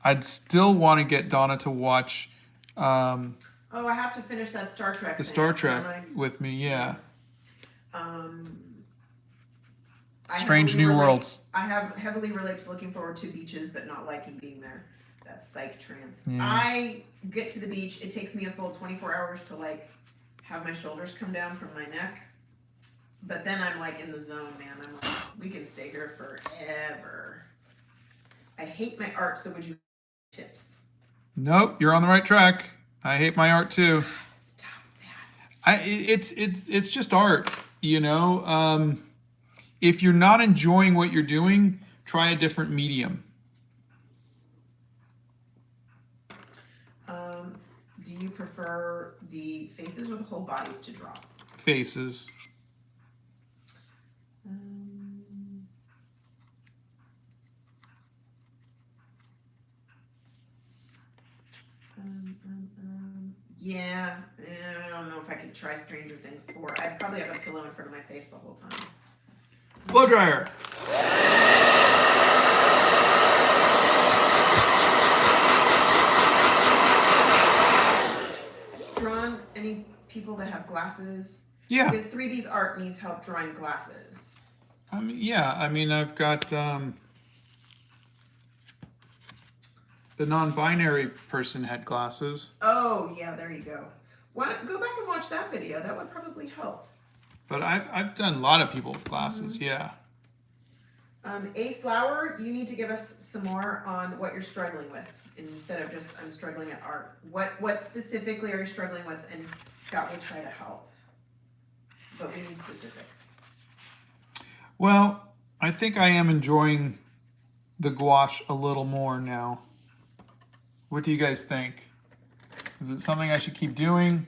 I'd still want to get Donna to watch Oh, I have to finish that Star Trek. the thing, Star Trek don't I? with me. Yeah, I Strange heavily New relate- Worlds. I have heavily relate to looking forward to beaches, but not liking being there. That's psych trance. Yeah. I get to the beach. It takes me a full 24 hours to have my shoulders come down from my neck. But then I'm in the zone, man. I'm like, we can stay here forever. I hate my art, so would you tips? Nope, you're on the right track. I hate my art too. Stop that. It's just art, if you're not enjoying what you're doing, try a different medium. Do you prefer the faces or the whole bodies to draw? Faces. Yeah, I don't know if I could try Stranger Things 4. I'd probably have a pillow in front of my face the whole time. Blow dryer. Have you drawn any people that have glasses? Yeah. Because 3D's art needs help drawing glasses. I've got the non-binary person had glasses, Oh, yeah, there you go. Go back and watch that video. That would probably help. but I've done a lot of people with glasses. Yeah. A Flower, you need to give us some more on what you're struggling with instead of just I'm struggling at art. What specifically are you struggling with? And Scott will try to help. But we need specifics. Well, I think I am enjoying the gouache a little more now. What do you guys think? Is it something I should keep doing?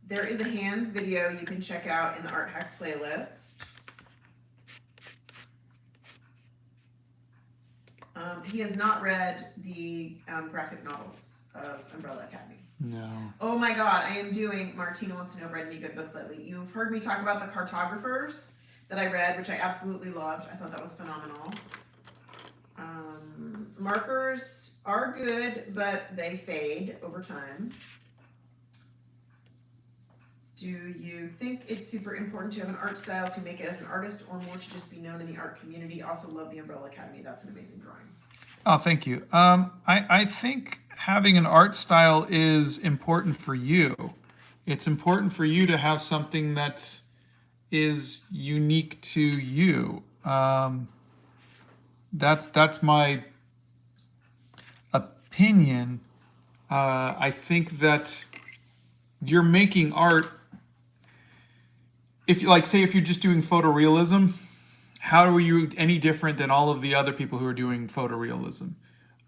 There is a hands video you can check out in the Art Hacks playlist. He has not read the graphic novels of Umbrella Academy. No. Oh my god, I am doing, Martina wants to know if I've read any good books lately. You've heard me talk about The Cartographers that I read, which I absolutely loved. I thought that was phenomenal. Markers are good, but they fade over time. Do you think it's super important to have an art style to make it as an artist or more to just be known in the art community? Also love the Umbrella Academy. That's an amazing drawing. Oh, thank you. I think having an art style is important for you. It's important for you to have something that is unique to you. That's my opinion. I think that you're making art. If you're just doing photorealism, how are you any different than all of the other people who are doing photorealism?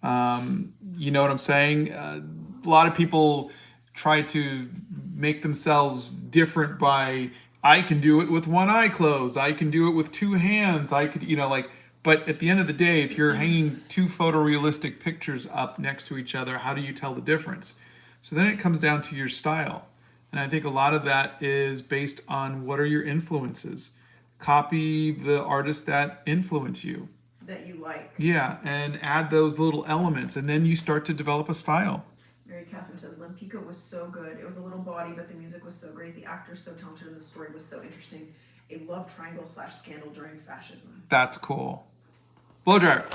You know what I'm saying? A lot of people try to make themselves different by, I can do it with one eye closed, I can do it with two hands, I could, but at the end of the day, if you're hanging two photorealistic pictures up next to each other, how do you tell the difference? So then it comes down to your style. And I think a lot of that is based on what are your influences. Copy the artists that influence you. That you like. Yeah, and add those little elements, and then you start to develop a style. Mary Catherine says, Lempico was so good. It was a little body, but the music was so great. The actor's so talented, and the story was so interesting. A love triangle / scandal during fascism. That's cool. Blow dryer.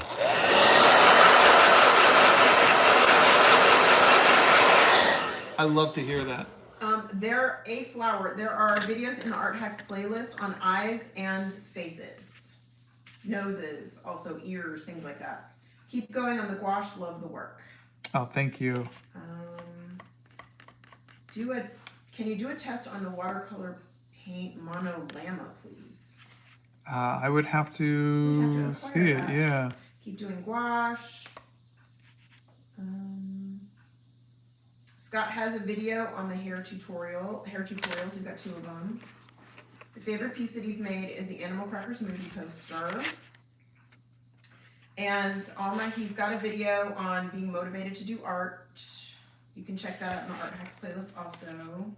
I love to hear that. There are videos in the Art Hacks playlist on eyes and faces. Noses, also ears, things like that. Keep going on the gouache, love the work. Oh, thank you. Can you do a test on the watercolor paint monolama, please? I would have to see it, that. yeah. Keep doing gouache. Scott has a video on the hair tutorials. He's got 2 of them. The favorite piece that he's made is the Animal Crackers movie poster. And he's got a video on being motivated to do art. You can check that out in the Art Hacks playlist also.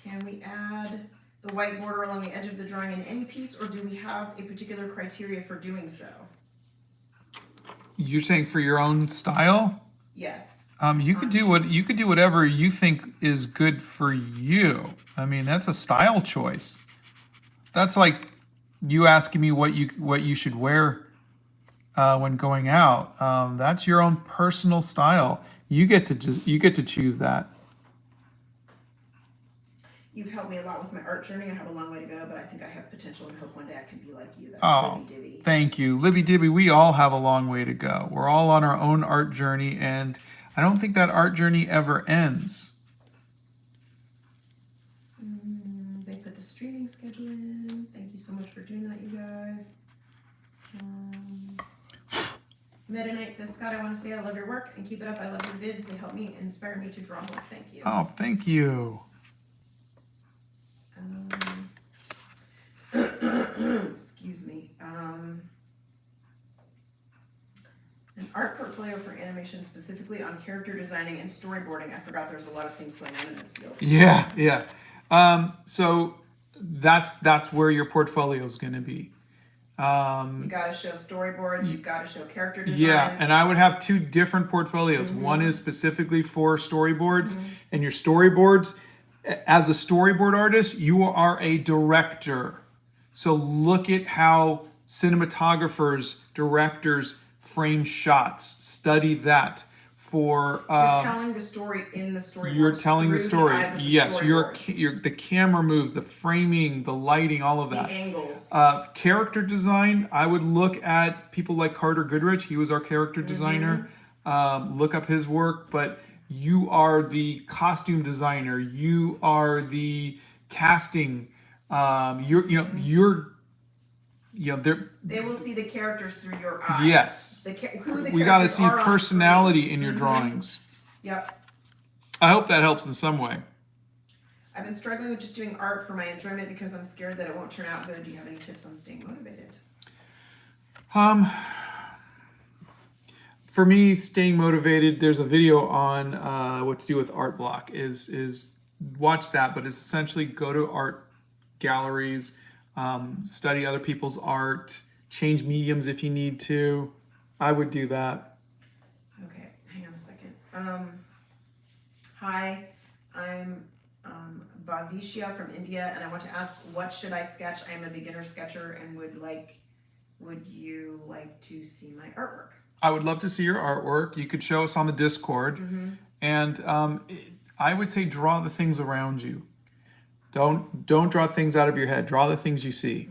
Can we add the white border along the edge of the drawing in any piece, or do we have a particular criteria for doing so? You're saying for your own style? Yes. You could do whatever you think is good for you. I mean, that's a style choice. That's like you asking me what you should wear when going out. That's your own personal style. You get to choose that. You've helped me a lot with my art journey. I have a long way to go, but I think I have potential and hope one day I can be like you. That's Oh, Libby Dibby. thank you. Libby Dibby, we all have a long way to go. We're all on our own art journey, and I don't think that art journey ever ends. They put the streaming schedule in. Thank you so much for doing that, you guys. Meta Knight says, Scott, I want to say I love your work and keep it up. I love your vids. They help me, inspire me to draw more. Thank you. Oh, thank you. Excuse me. An art portfolio for animation, specifically on character designing and storyboarding. I forgot there's a lot of things going on in this field. Yeah. So that's where your portfolio is going to be. You got to show storyboards. You've got to show character designs. Yeah, and I would have 2 different portfolios. One is specifically for storyboards, and your storyboards, as a storyboard artist, you are a director. So look at how cinematographers, directors frame shots. Study that. You're telling the story in the storyboard. You're telling the story. Yes, the camera moves, the framing, the lighting, all of that. The angles. Character design, I would look at people like Carter Goodrich. He was our character designer. Look up his work, but you are the costume designer. You are the casting. They will see the characters through your eyes. Yes. We got to see personality in your drawings. Yep. I hope that helps in some way. I've been struggling with just doing art for my enjoyment because I'm scared that it won't turn out good. Do you have any tips on staying motivated? For me, staying motivated, there's a video on what to do with art block. Is watch that, but it's essentially go to art galleries, study other people's art, change mediums if you need to. I would do that. Okay, hang on a second. Hi, I'm Bhavishya from India, and I want to ask, what should I sketch? I am a beginner sketcher and would you like to see my artwork? I would love to see your artwork. You could show us on the Discord. And I would say draw the things around you. Don't draw things out of your head. Draw the things you see.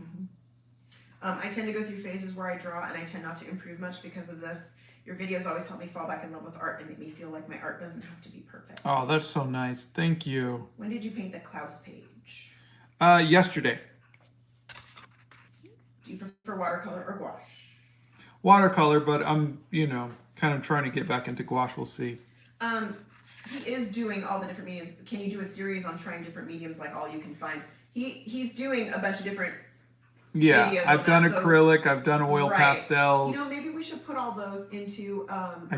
I tend to go through phases where I draw and I tend not to improve much because of this. Your videos always help me fall back in love with art and make me feel like my art doesn't have to be perfect. Oh, that's so nice. Thank you. When did you paint the Klaus page? Yesterday. Do you prefer watercolor or gouache? Watercolor, but I'm, kind of trying to get back into gouache. We'll see. He is doing all the different mediums. Can you do a series on trying different mediums, like all you can find? He's doing a bunch of different videos. I've done acrylic. I've done oil pastels. Maybe we should put all those into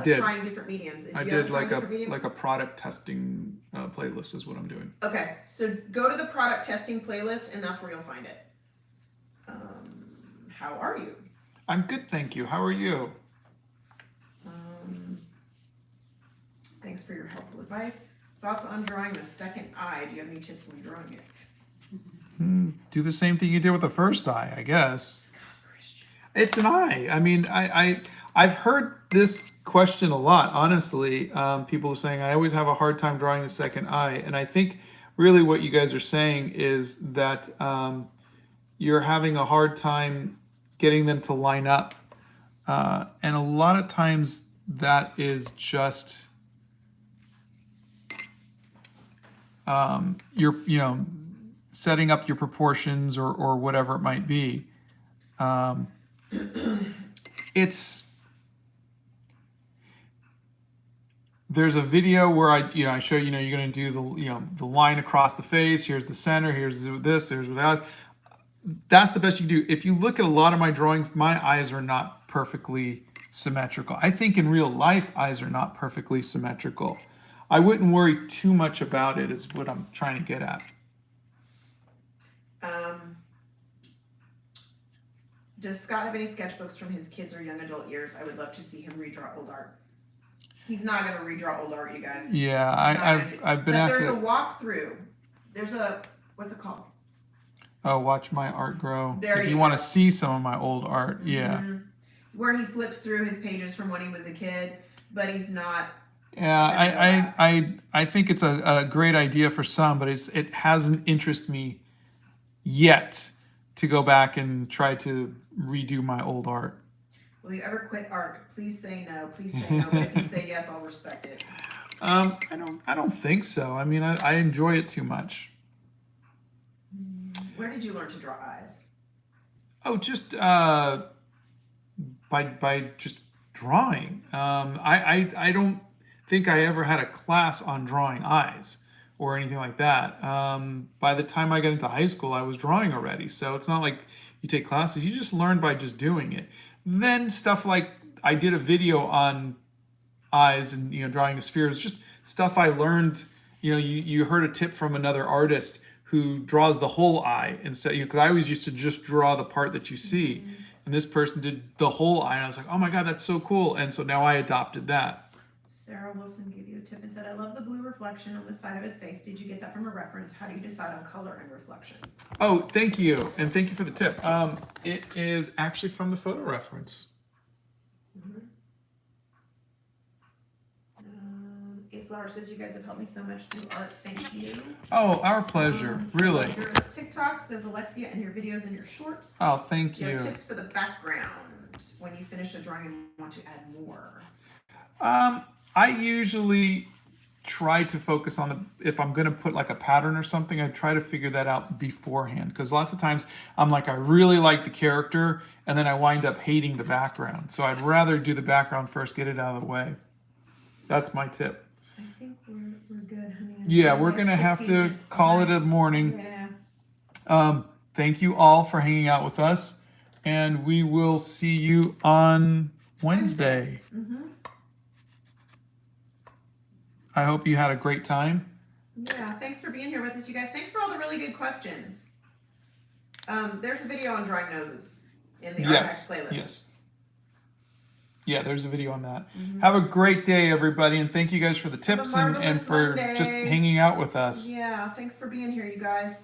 did. trying different mediums. I did like a product testing playlist is what I'm doing. Okay, so go to the product testing playlist, and that's where you'll find it. How are you? I'm good, thank you. How are you? Thanks for your helpful advice. Thoughts on drawing the second eye? Do you have any tips on drawing it? Do the same thing you did with the first eye, I guess. It's an eye. I mean, I've heard this question a lot, honestly. People are saying, I always have a hard time drawing the second eye. And I think really what you guys are saying is that you're having a hard time getting them to line up. And a lot of times that is just you're setting up your proportions or whatever it might be. There's a video where I show you're going to do the line across the face. Here's the center. Here's this. Here's what that. That's the best you can do. If you look at a lot of my drawings, my eyes are not perfectly symmetrical. I think in real life, eyes are not perfectly symmetrical. I wouldn't worry too much about it, is what I'm trying to get at. Does Scott have any sketchbooks from his kids or young adult years? I would love to see him redraw old art. He's not going to redraw old art, you guys. Yeah, I've been asked. There's a walkthrough. There's a, what's it called? Oh, watch my art grow. There if you want to go. see some of my old art, yeah. Where he flips through his pages from when he was a kid, but he's not. Yeah, I think it's a great idea for some, but it hasn't interested me yet to go back and try to redo my old art. Will you ever quit art? Please say no. Please say no. But if you say yes, I'll respect it. I don't think so. I mean, I enjoy it too much. Where did you learn to draw eyes? Oh, just by just drawing. I don't think I ever had a class on drawing eyes or anything like that. By the time I got into high school, I was drawing already. So it's not like you take classes. You just learn by just doing it. Then stuff like I did a video on eyes and drawing a sphere. It's just stuff I learned. You heard a tip from another artist who draws the whole eye instead. Because I always used to just draw the part that you see, and this person did the whole eye. And I was like, oh my god, that's so cool. And so now I adopted that. Sarah Wilson gave you a tip and said, I love the blue reflection on the side of his face. Did you get that from a reference? How do you decide on color and reflection? Oh, thank you. And thank you for the tip. It is actually from the photo reference. A Flower says, you guys have helped me so much through art. Thank you. Oh, our pleasure. Really. Your TikTok, says Alexia, and your videos and your shorts. Oh, thank you. Your tips for the background when you finish a drawing and want to add more. I usually try to focus on if I'm going to put like a pattern or something, I try to figure that out beforehand. Because lots of times I'm like, I really like the character, and then I wind up hating the background. So I'd rather do the background first, get it out of the way. That's my tip. I think we're good, honey. Yeah, we're going to have to call it a morning. Yeah. Thank you all for hanging out with us, and we will see you on Wednesday. I hope you had a great time. Yeah, thanks for being here with us, you guys. Thanks for all the really good questions. There's a video on drawing noses in the archives playlist. Yes. Yeah, there's a video on that. Have a great day, everybody, and thank you guys for the tips and for just hanging out with us. Yeah, thanks for being here, you guys.